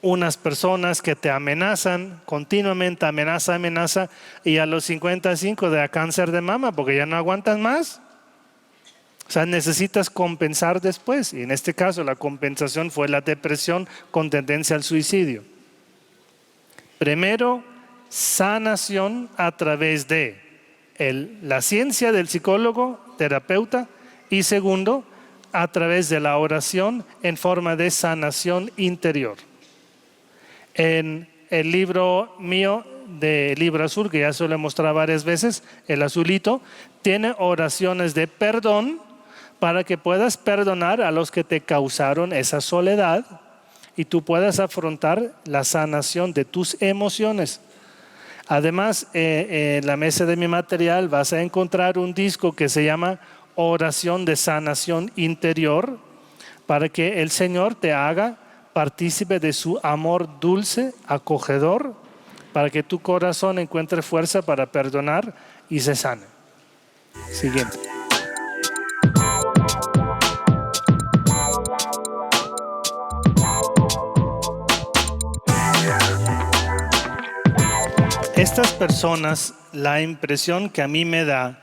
unas personas que te amenazan, continuamente amenaza, y a los 55 te da cáncer de mama porque ya no aguantas más. O sea, necesitas compensar después. Y en este caso la compensación fue la depresión con tendencia al suicidio. Primero, sanación a través de la ciencia del psicólogo, terapeuta. Y segundo, a través de la oración en forma de sanación interior. En el libro mío, del libro azul, que ya se lo he mostrado varias veces, el azulito, tiene oraciones de perdón para que puedas perdonar a los que te causaron esa soledad y tú puedas afrontar la sanación de tus emociones. Además, en la mesa de mi material vas a encontrar un disco que se llama Oración de Sanación Interior, para que el Señor te haga partícipe de su amor dulce, acogedor, para que tu corazón encuentre fuerza para perdonar y se sane. Siguiente. Estas personas, la impresión que a mí me da,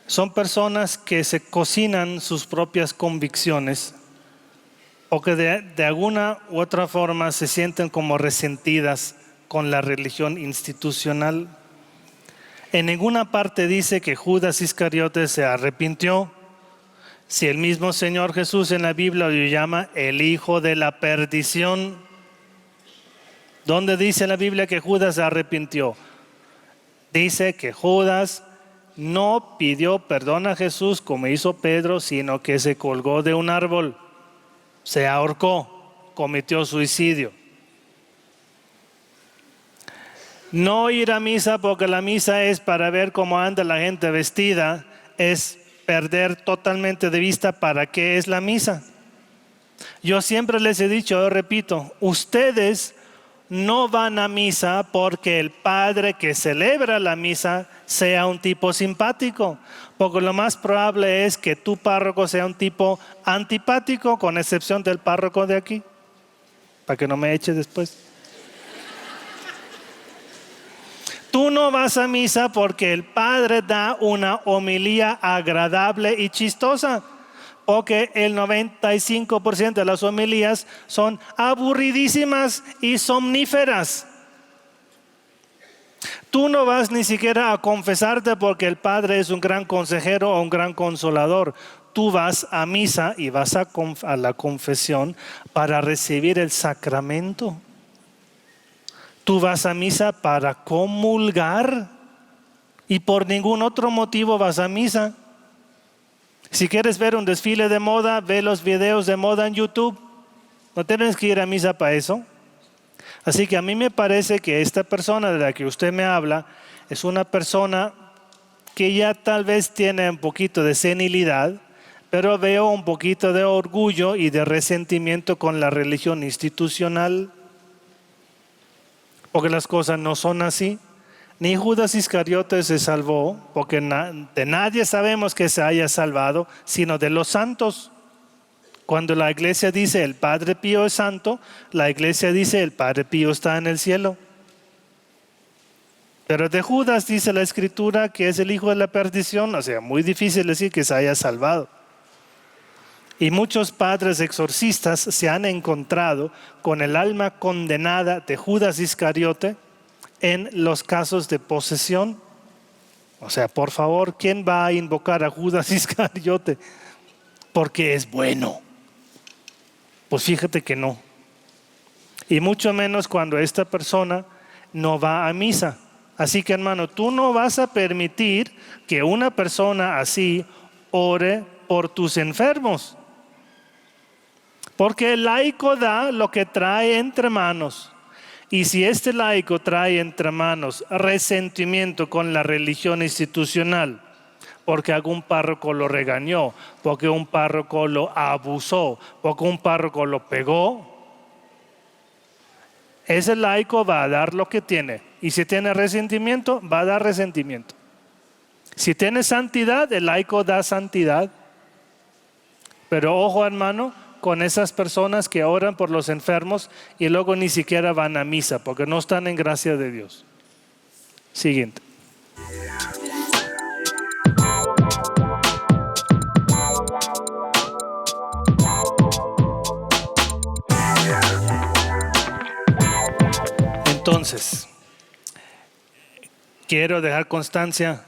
son personas que se cocinan sus propias convicciones o que de alguna u otra forma se sienten como resentidas con la religión institucional. En ninguna parte dice que Judas Iscariote se arrepintió. Si el mismo Señor Jesús en la Biblia lo llama el hijo de la perdición. ¿Dónde dice la Biblia que Judas se arrepintió? Dice que Judas no pidió perdón a Jesús como hizo Pedro, sino que se colgó de un árbol, se ahorcó, cometió suicidio. No ir a misa porque la misa es para ver cómo anda la gente vestida, es perder totalmente de vista para qué es la misa. Yo siempre les he dicho, yo repito, ustedes no van a misa porque el padre que celebra la misa sea un tipo simpático, porque lo más probable es que tu párroco sea un tipo antipático, con excepción del párroco de aquí, para que no me eche después. Tú no vas a misa porque el padre da una homilía agradable y chistosa, porque el 95% de las homilías son aburridísimas y somníferas. Tú no vas ni siquiera a confesarte porque el padre es un gran consejero o un gran consolador. Tú vas a misa y vas a la confesión para recibir el sacramento. Tú vas a misa para comulgar y por ningún otro motivo vas a misa. Si quieres ver un desfile de moda, ve los videos de moda en YouTube. No tienes que ir a misa para eso. Así que a mí me parece que esta persona de la que usted me habla es una persona que ya tal vez tiene un poquito de senilidad, pero veo un poquito de orgullo y de resentimiento con la religión institucional. porque las cosas no son así. Ni Judas Iscariote se salvó, porque de nadie sabemos que se haya salvado, sino de los santos. Cuando la iglesia dice el Padre Pío es santo, la iglesia dice el Padre Pío está en el cielo. Pero de Judas dice la Escritura que es el hijo de la perdición, o sea, muy difícil decir que se haya salvado. Y muchos padres exorcistas se han encontrado con el alma condenada de Judas Iscariote en los casos de posesión. O sea, por favor, ¿quién va a invocar a Judas Iscariote porque es bueno? Pues fíjate que no. Y mucho menos cuando esta persona no va a misa. Así que, hermano, tú no vas a permitir que una persona así ore por tus enfermos. Porque el laico da lo que trae entre manos. Y si este laico trae entre manos resentimiento con la religión institucional, porque algún párroco lo regañó, porque un párroco lo abusó, porque un párroco lo pegó, ese laico va a dar lo que tiene. Y si tiene resentimiento, va a dar resentimiento. Si tiene santidad, el laico da santidad. Pero ojo, hermano, con esas personas que oran por los enfermos y luego ni siquiera van a misa porque no están en gracia de Dios. Siguiente. Entonces, quiero dejar constancia,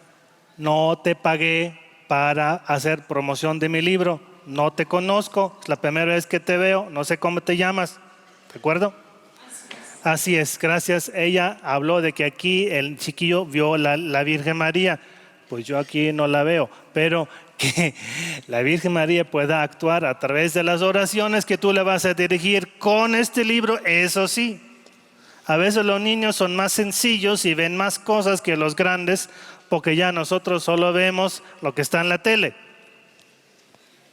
no te pagué para hacer promoción de mi libro. No te conozco, es la primera vez que te veo, no sé cómo te llamas, ¿de acuerdo? Así es, gracias. Ella habló de que aquí el chiquillo vio la Virgen María. Pues yo aquí no la veo, pero que la Virgen María pueda actuar a través de las oraciones que tú le vas a dirigir con este libro, eso sí. A veces los niños son más sencillos y ven más cosas que los grandes, porque ya nosotros solo vemos lo que está en la tele.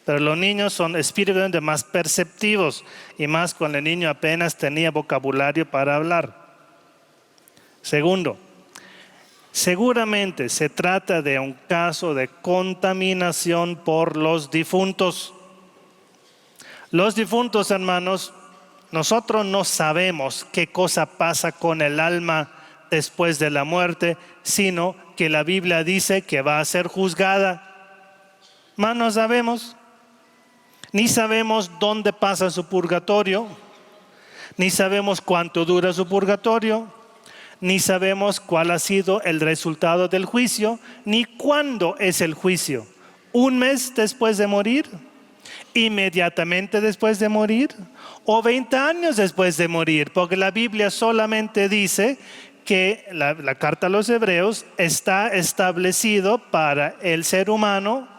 Pero los niños son espiritualmente más perceptivos y más cuando el niño apenas tenía vocabulario para hablar. Segundo, seguramente se trata de un caso de contaminación por los difuntos. Los difuntos, hermanos, nosotros no sabemos qué cosa pasa con el alma después de la muerte, sino que la Biblia dice que va a ser juzgada. Más no sabemos. Ni sabemos dónde pasa su purgatorio, ni sabemos cuánto dura su purgatorio, ni sabemos cuál ha sido el resultado del juicio, ni cuándo es el juicio. ¿Un mes después de morir? ¿Inmediatamente después de morir? ¿O 20 años después de morir? Porque la Biblia solamente dice que la carta a los Hebreos está establecido para el ser humano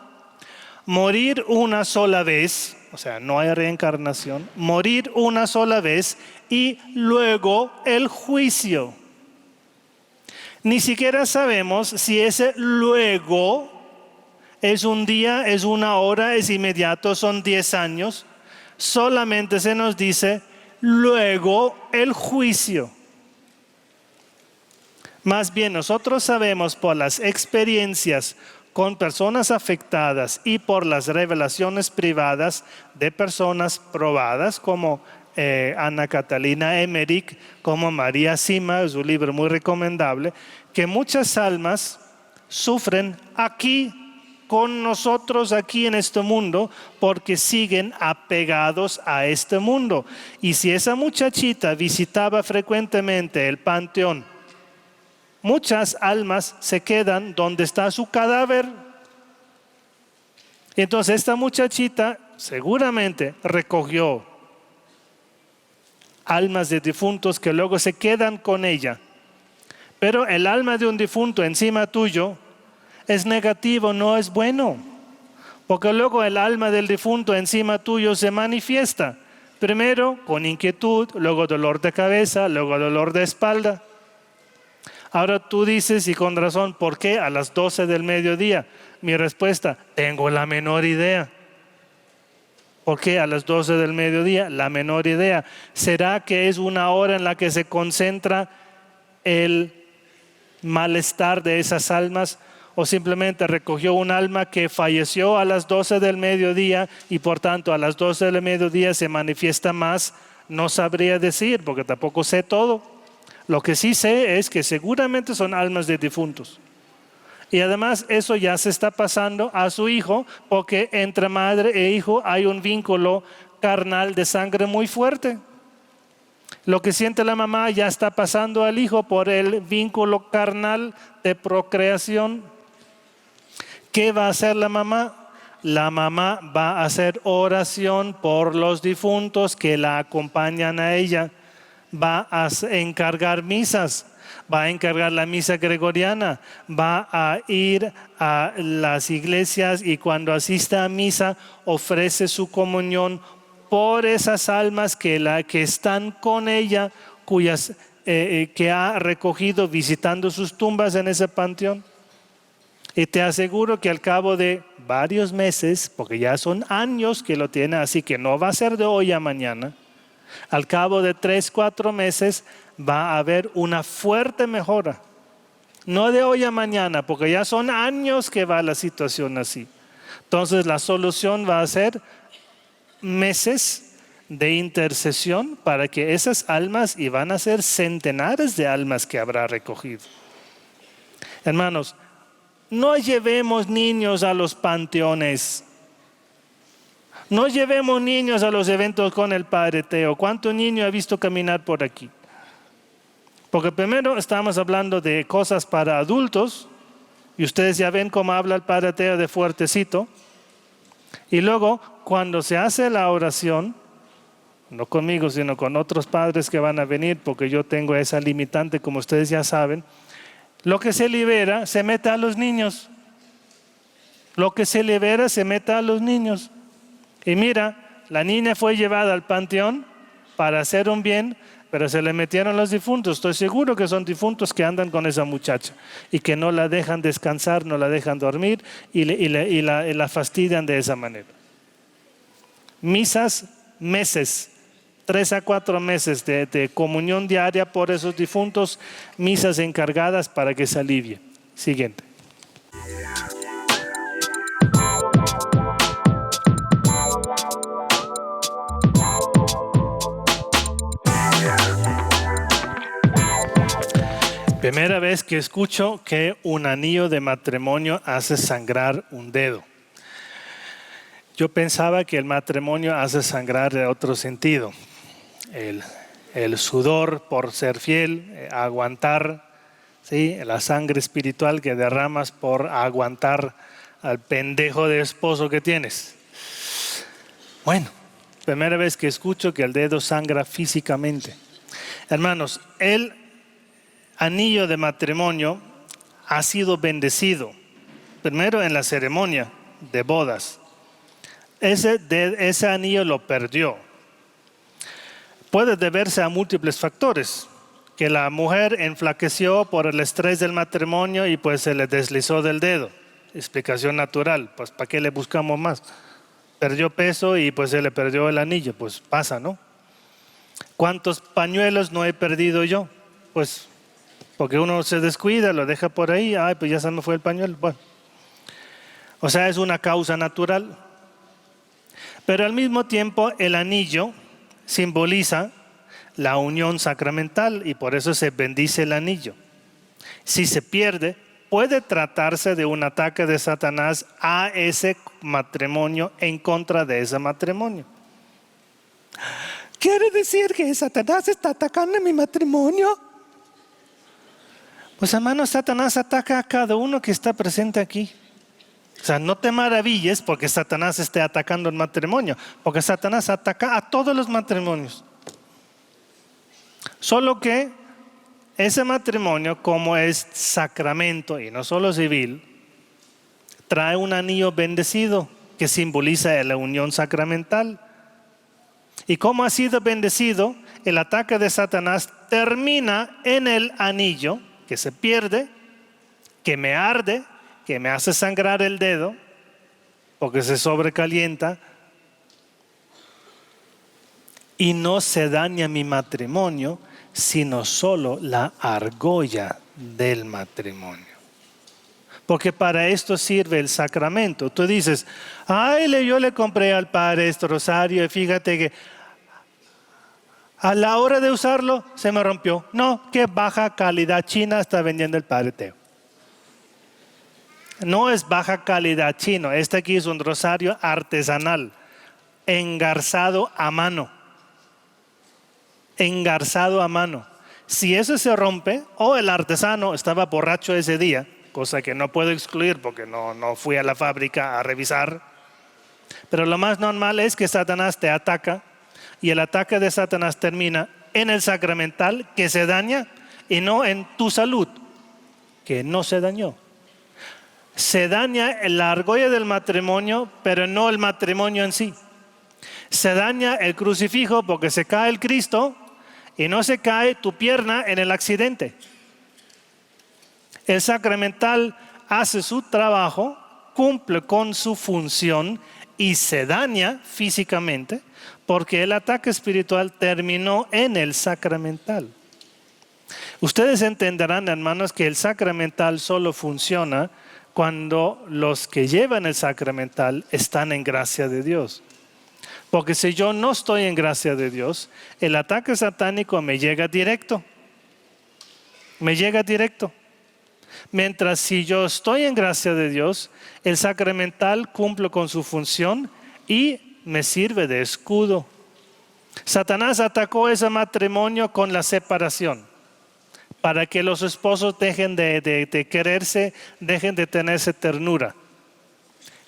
morir una sola vez, o sea, no hay reencarnación, morir una sola vez y luego el juicio. Ni siquiera sabemos si ese luego es un día, es una hora, es inmediato, son 10 años. Solamente se nos dice luego el juicio. Más bien nosotros sabemos por las experiencias con personas afectadas y por las revelaciones privadas de personas probadas como Ana Catalina Emmerich, como María Sima, es un libro muy recomendable, que muchas almas sufren aquí con nosotros, aquí en este mundo, porque siguen apegados a este mundo. Y si esa muchachita visitaba frecuentemente el panteón, muchas almas se quedan donde está su cadáver. Entonces esta muchachita seguramente recogió almas de difuntos que luego se quedan con ella. Pero el alma de un difunto encima tuyo es negativo, no es bueno. Porque luego el alma del difunto encima tuyo se manifiesta. Primero con inquietud, luego dolor de cabeza, luego dolor de espalda. Ahora tú dices, y con razón, ¿por qué a las 12 del mediodía? Mi respuesta, tengo la menor idea. ¿Por qué a las 12 del mediodía? La menor idea. ¿Será que es una hora en la que se concentra el malestar de esas almas, o simplemente recogió un alma que falleció a las 12 del mediodía y por tanto a las 12 del mediodía se manifiesta más. No sabría decir porque tampoco sé todo. Lo que sí sé es que seguramente son almas de difuntos. Y además eso ya se está pasando a su hijo, porque entre madre e hijo hay un vínculo carnal de sangre muy fuerte. Lo que siente la mamá ya está pasando al hijo por el vínculo carnal de procreación. ¿Qué va a hacer la mamá? La mamá va a hacer oración por los difuntos que la acompañan a ella. Va a encargar misas, va a encargar la misa gregoriana, va a ir a las iglesias y cuando asista a misa ofrece su comunión por esas almas que están con ella, que ha recogido visitando sus tumbas en ese panteón. Y te aseguro que al cabo de varios meses, porque ya son años que lo tiene, así que no va a ser de hoy a mañana, al cabo de 3, 4 meses va a haber una fuerte mejora. No de hoy a mañana, porque ya son años que va la situación así. Entonces la solución va a ser meses de intercesión para que esas almas, y van a ser centenares de almas que habrá recogido. Hermanos, no llevemos niños a los panteones. No llevemos niños a los eventos con el Padre Teo. ¿Cuánto niño ha visto caminar por aquí? Porque primero estamos hablando de cosas para adultos, y ustedes ya ven cómo habla el Padre Teo de fuertecito. Y luego, cuando se hace la oración, no conmigo, sino con otros padres que van a venir, porque yo tengo esa limitante, como ustedes ya saben, lo que se libera se mete a los niños. Lo que se libera se mete a los niños. Y mira, la niña fue llevada al panteón para hacer un bien, pero se le metieron los difuntos. Estoy seguro que son difuntos que andan con esa muchacha y que no la dejan descansar, no la dejan dormir y la fastidian de esa manera. Misas, meses, 3 a 4 meses de comunión diaria por esos difuntos, misas encargadas para que se alivie. Siguiente. Primera vez que escucho que un anillo de matrimonio hace sangrar un dedo. Yo pensaba que el matrimonio hace sangrar de otro sentido. El sudor por ser fiel, aguantar, ¿sí? La sangre espiritual que derramas por aguantar al pendejo de esposo que tienes. Bueno, primera vez que escucho que el dedo sangra físicamente. Hermanos, el anillo de matrimonio ha sido bendecido primero en la ceremonia de bodas. Ese anillo lo perdió. Puede deberse a múltiples factores, que la mujer enflaqueció por el estrés del matrimonio y pues se le deslizó del dedo. Explicación natural, pues ¿para qué le buscamos más? Perdió peso y pues se le perdió el anillo, pues pasa, ¿no? ¿Cuántos pañuelos no he perdido yo? Pues porque uno se descuida, lo deja por ahí, ay, pues ya se me fue el pañuelo. Bueno, o sea, es una causa natural. Pero al mismo tiempo el anillo simboliza la unión sacramental y por eso se bendice el anillo. Si se pierde, puede tratarse de un ataque de Satanás a ese matrimonio, en contra de ese matrimonio. ¿Quiere decir que Satanás está atacando mi matrimonio? Pues hermano, Satanás ataca a cada uno que está presente aquí. O sea, no te maravilles porque Satanás esté atacando el matrimonio, porque Satanás ataca a todos los matrimonios. Solo que ese matrimonio, como es sacramento y no solo civil, trae un anillo bendecido que simboliza la unión sacramental. Y como ha sido bendecido, el ataque de Satanás termina en el anillo que se pierde, que me arde, que me hace sangrar el dedo, porque se sobrecalienta, y no se daña mi matrimonio, sino solo la argolla del matrimonio. Porque para esto sirve el sacramento. Tú dices, ay, yo le compré al padre este rosario y fíjate que a la hora de usarlo se me rompió. No, qué baja calidad china está vendiendo el padre Teo. No es baja calidad chino. Este aquí es un rosario artesanal, engarzado a mano. Engarzado a mano. Si eso se rompe, o el artesano estaba borracho ese día, cosa que no puedo excluir porque no fui a la fábrica a revisar. Pero lo más normal es que Satanás te ataca y el ataque de Satanás termina en el sacramental que se daña y no en tu salud, que no se dañó. Se daña la argolla del matrimonio, pero no el matrimonio en sí. Se daña el crucifijo porque se cae el Cristo y no se cae tu pierna en el accidente. El sacramental hace su trabajo, cumple con su función y se daña físicamente porque el ataque espiritual terminó en el sacramental. Ustedes entenderán, hermanos, que el sacramental solo funciona cuando los que llevan el sacramental están en gracia de Dios. Porque si yo no estoy en gracia de Dios, el ataque satánico me llega directo. Me llega directo. Mientras si yo estoy en gracia de Dios, el sacramental cumple con su función y me sirve de escudo. Satanás atacó ese matrimonio con la separación, para que los esposos dejen de quererse, dejen de tenerse ternura.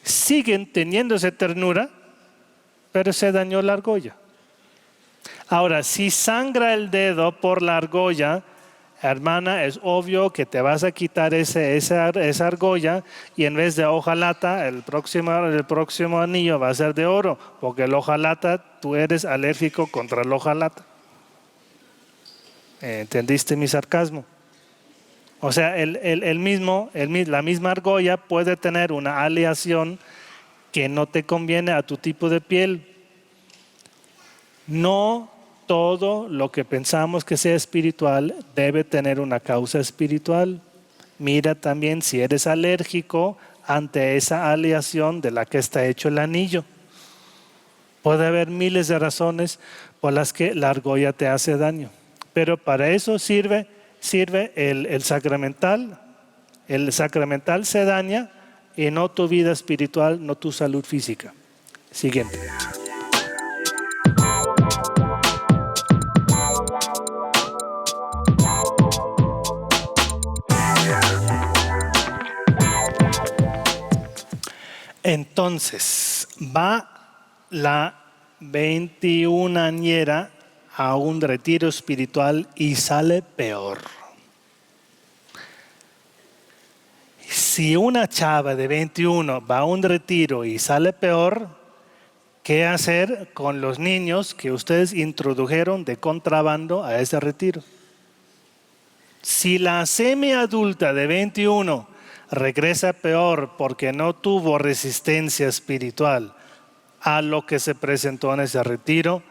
Siguen teniéndose ternura, pero se dañó la argolla. Ahora, si sangra el dedo por la argolla, hermana, es obvio que te vas a quitar esa argolla y en vez de hojalata, el próximo anillo va a ser de oro, porque el hojalata, tú eres alérgico contra el hojalata. ¿Entendiste mi sarcasmo? O sea, la misma argolla puede tener una aleación que no te conviene a tu tipo de piel. No todo lo que pensamos que sea espiritual debe tener una causa espiritual. Mira también si eres alérgico ante esa aleación de la que está hecho el anillo. Puede haber miles de razones por las que la argolla te hace daño. Pero para eso sirve el sacramental. El sacramental se daña y no tu vida espiritual, no tu salud física. Siguiente. Entonces, va la 21añera a un retiro espiritual y sale peor. Si una chava de 21 va a un retiro y sale peor, ¿qué hacer con los niños que ustedes introdujeron de contrabando a ese retiro? Si la semiadulta de 21 regresa peor porque no tuvo resistencia espiritual a lo que se presentó en ese retiro,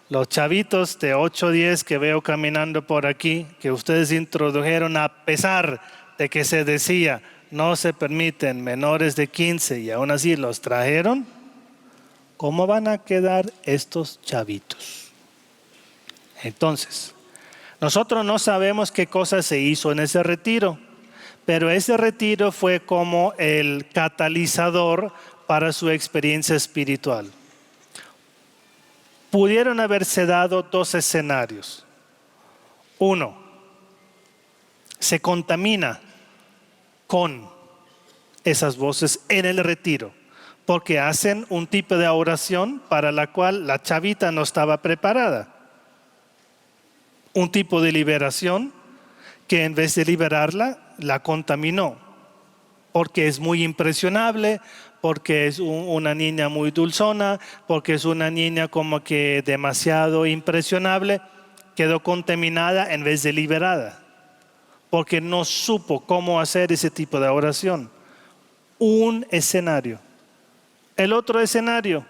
los chavitos de 8 o 10 que veo caminando por aquí, que ustedes introdujeron a pesar de que se decía no se permiten menores de 15 y aún así los trajeron, ¿cómo van a quedar estos chavitos? Entonces, nosotros no sabemos qué cosa se hizo en ese retiro, pero ese retiro fue como el catalizador para su experiencia espiritual. Pudieron haberse dado 2 escenarios. 1, se contamina con esas voces en el retiro, porque hacen un tipo de oración para la cual la chavita no estaba preparada. Un tipo de liberación que en vez de liberarla, la contaminó, porque es muy impresionable, porque es una niña muy dulzona, porque es una niña como que demasiado impresionable, quedó contaminada en vez de liberada, porque no supo cómo hacer ese tipo de oración. Un escenario. El otro escenario,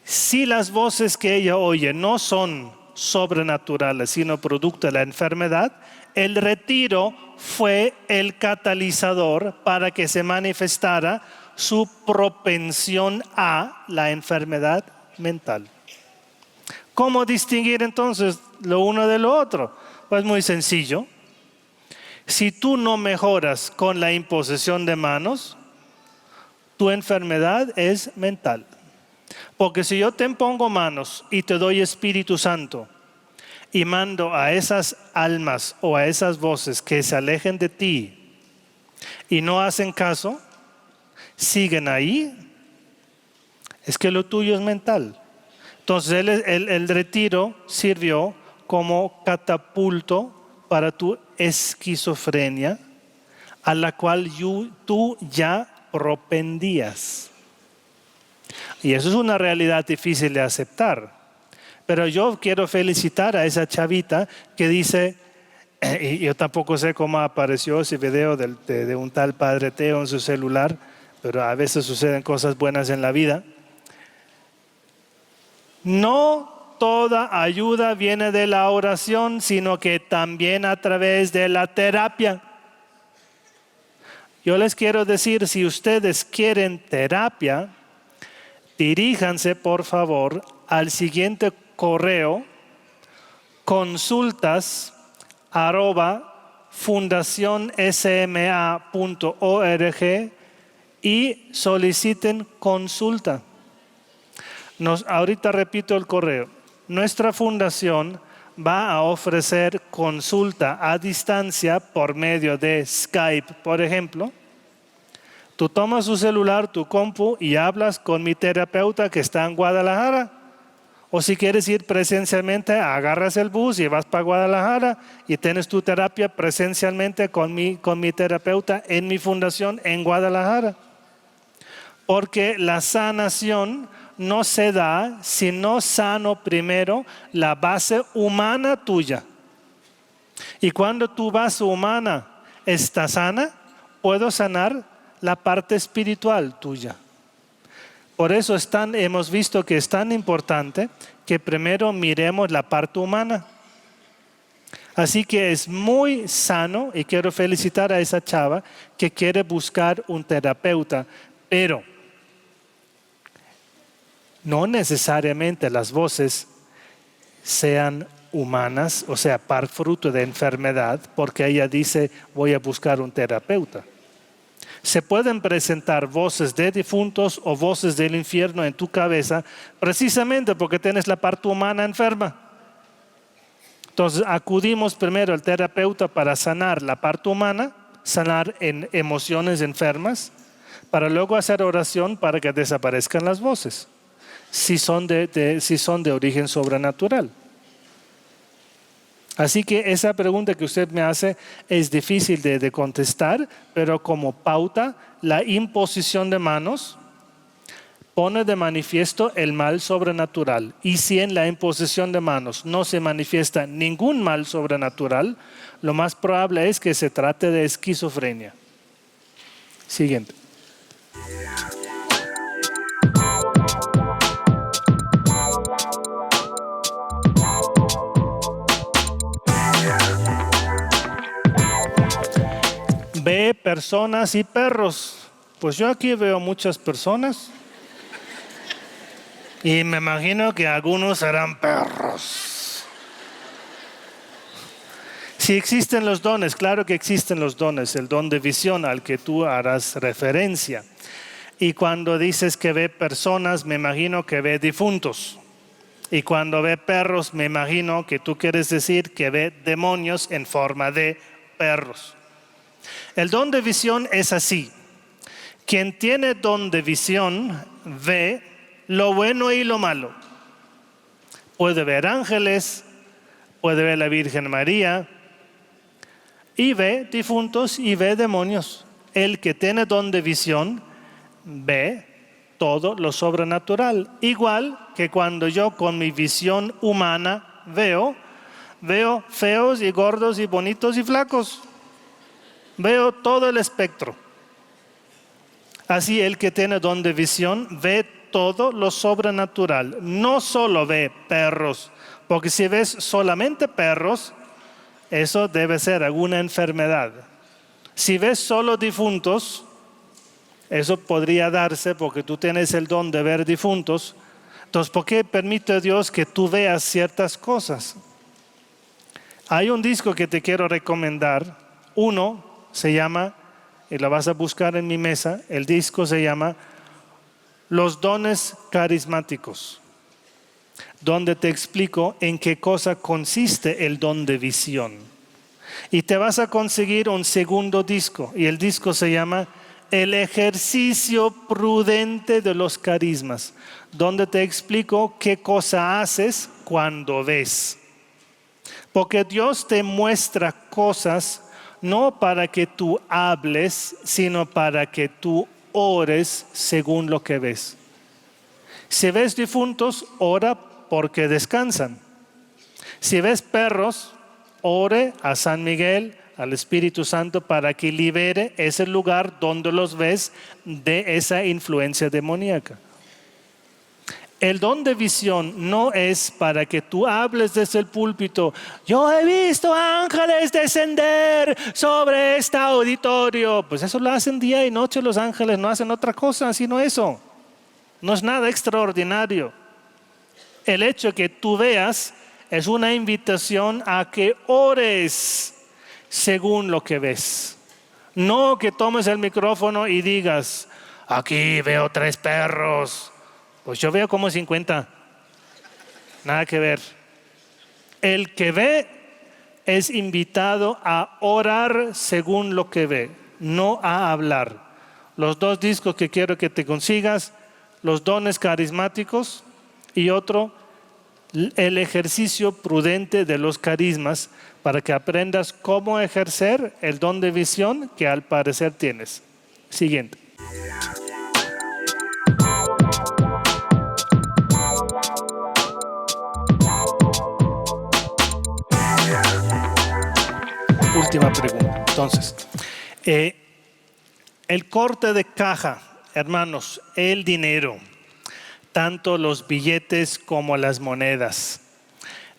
si las voces que ella oye no son sobrenaturales, sino producto de la enfermedad, el retiro fue el catalizador para que se manifestara su propensión a la enfermedad mental. ¿Cómo distinguir entonces lo uno de lo otro? Pues muy sencillo. Si tú no mejoras con la imposición de manos, tu enfermedad es mental. Porque si yo te impongo manos y te doy Espíritu Santo y mando a esas almas o a esas voces que se alejen de ti y no hacen caso, siguen ahí, es que lo tuyo es mental. Entonces el retiro sirvió como catapulto para tu esquizofrenia, a la cual tú ya propendías. Y eso es una realidad difícil de aceptar. Pero yo quiero felicitar a esa chavita que dice, y yo tampoco sé cómo apareció ese video de un tal Padre Teo en su celular, pero a veces suceden cosas buenas en la vida. No toda ayuda viene de la oración, sino que también a través de la terapia. Yo les quiero decir, si ustedes quieren terapia, diríjanse por favor al siguiente correo: consultas@fundacionsma.org y soliciten consulta. Ahorita repito el correo. Nuestra fundación va a ofrecer consulta a distancia por medio de Skype, por ejemplo. Tú tomas tu celular, tu compu y hablas con mi terapeuta que está en Guadalajara. O si quieres ir presencialmente, agarras el bus y vas para Guadalajara y tienes tu terapia presencialmente con mi terapeuta en mi fundación en Guadalajara. Porque la sanación no se da si no sano primero la base humana tuya. Y cuando tu base humana está sana, puedo sanar la parte espiritual tuya. Por eso hemos visto que es tan importante que primero miremos la parte humana. Así que es muy sano y quiero felicitar a esa chava que quiere buscar un terapeuta, pero no necesariamente las voces sean humanas, o sea, fruto de enfermedad, porque ella dice voy a buscar un terapeuta. Se pueden presentar voces de difuntos o voces del infierno en tu cabeza precisamente porque tienes la parte humana enferma. Entonces acudimos primero al terapeuta para sanar la parte humana, sanar en emociones enfermas, para luego hacer oración para que desaparezcan las voces, si son de origen sobrenatural. Así que esa pregunta que usted me hace es difícil de contestar, pero como pauta, la imposición de manos pone de manifiesto el mal sobrenatural. Y si en la imposición de manos no se manifiesta ningún mal sobrenatural, lo más probable es que se trate de esquizofrenia. Siguiente. Ve personas y perros. Pues yo aquí veo muchas personas y me imagino que algunos serán perros. Si existen los dones, claro que existen los dones, el don de visión al que tú harás referencia. Y cuando dices que ve personas, me imagino que ve difuntos. Y cuando ve perros, me imagino que tú quieres decir que ve demonios en forma de perros. El don de visión es así. Quien tiene don de visión ve lo bueno y lo malo. Puede ver ángeles, puede ver la Virgen María y ve difuntos y ve demonios. El que tiene don de visión ve todo lo sobrenatural. Igual que cuando yo con mi visión humana veo feos y gordos y bonitos y flacos. Veo todo el espectro. Así el que tiene don de visión ve todo lo sobrenatural. No solo ve perros, porque si ves solamente perros, eso debe ser alguna enfermedad. Si ves solo difuntos, eso podría darse porque tú tienes el don de ver difuntos. Entonces, ¿por qué permite Dios que tú veas ciertas cosas? Hay un disco que te quiero recomendar. Uno se llama, y lo vas a buscar en mi mesa, el disco se llama Los dones carismáticos, donde te explico en qué cosa consiste el don de visión. Y te vas a conseguir un segundo disco, y el disco se llama El ejercicio prudente de los carismas, donde te explico qué cosa haces cuando ves. Porque Dios te muestra cosas no para que tú hables, sino para que tú ores según lo que ves. Si ves difuntos, ora porque descansan. Si ves perros, ore a San Miguel, al Espíritu Santo, para que libere ese lugar donde los ves de esa influencia demoníaca. El don de visión no es para que tú hables desde el púlpito. Yo he visto ángeles descender sobre este auditorio. Pues eso lo hacen día y noche los ángeles, no hacen otra cosa sino eso. No es nada extraordinario. El hecho que tú veas es una invitación a que ores según lo que ves. No que tomes el micrófono y digas, aquí veo 3 perros. Pues yo veo como 50. Nada que ver. El que ve es invitado a orar según lo que ve, no a hablar. Los 2 discos que quiero que te consigas, Los dones carismáticos y otro, El ejercicio prudente de los carismas, para que aprendas cómo ejercer el don de visión que al parecer tienes. Siguiente. Última pregunta. Entonces, el corte de caja, hermanos, el dinero, tanto los billetes como las monedas.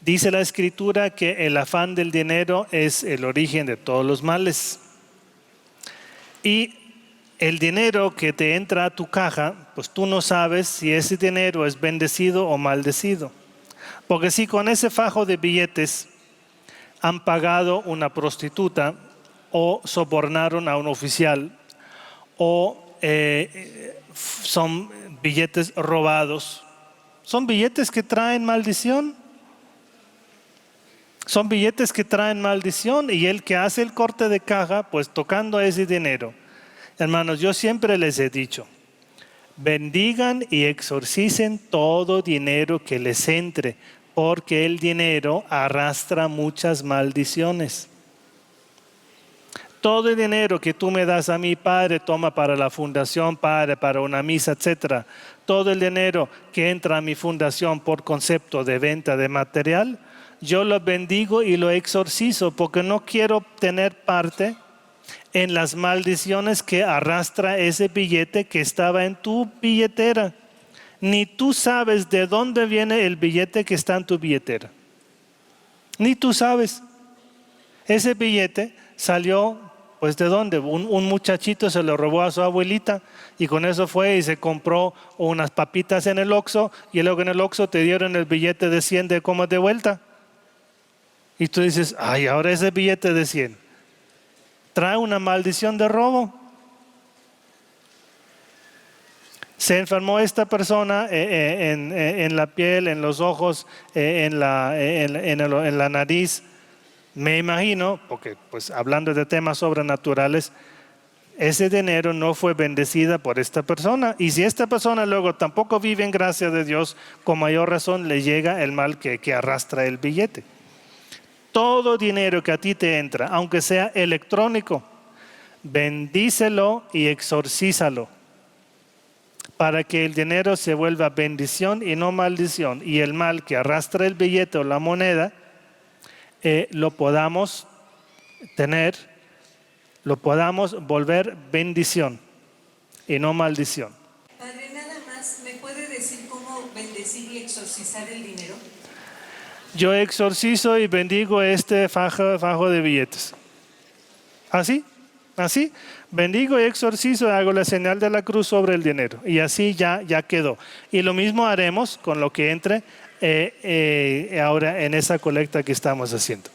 Dice la Escritura que el afán del dinero es el origen de todos los males. Y el dinero que te entra a tu caja, pues tú no sabes si ese dinero es bendecido o maldecido. Porque si con ese fajo de billetes han pagado una prostituta o sobornaron a un oficial o son billetes robados, son billetes que traen maldición. Son billetes que traen maldición, y el que hace el corte de caja, pues tocando ese dinero. Hermanos, yo siempre les he dicho, bendigan y exorcicen todo dinero que les entre, porque el dinero arrastra muchas maldiciones. Todo el dinero que tú me das a mí, Padre, toma para la fundación, Padre, para una misa, etc. Todo el dinero que entra a mi fundación por concepto de venta de material, yo lo bendigo y lo exorcizo, porque no quiero tener parte en las maldiciones que arrastra ese billete que estaba en tu billetera. Ni tú sabes de dónde viene el billete que está en tu billetera. Ni tú sabes. Ese billete salió, pues ¿de dónde? Un muchachito se lo robó a su abuelita y con eso fue y se compró unas papitas en el Oxxo, y luego en el Oxxo te dieron el billete de 100 de como de vuelta. Y tú dices, ay, ahora ese billete de 100 trae una maldición de robo. Se enfermó esta persona en la piel, en los ojos, en la nariz. Me imagino, porque pues hablando de temas sobrenaturales, ese dinero no fue bendecida por esta persona. Y si esta persona luego tampoco vive en gracia de Dios, con mayor razón le llega el mal que arrastra el billete. Todo dinero que a ti te entra, aunque sea electrónico, bendícelo y exorcízalo, para que el dinero se vuelva bendición y no maldición, y el mal que arrastra el billete o la moneda lo podamos tener, lo podamos volver bendición y no maldición. Padre, nada más, ¿me puede exorcizar el dinero? Yo exorcizo y bendigo este fajo de billetes. ¿Así? ¿Así? Bendigo y exorcizo y hago la señal de la cruz sobre el dinero. Y así ya quedó. Y lo mismo haremos con lo que entre ahora en esa colecta que estamos haciendo.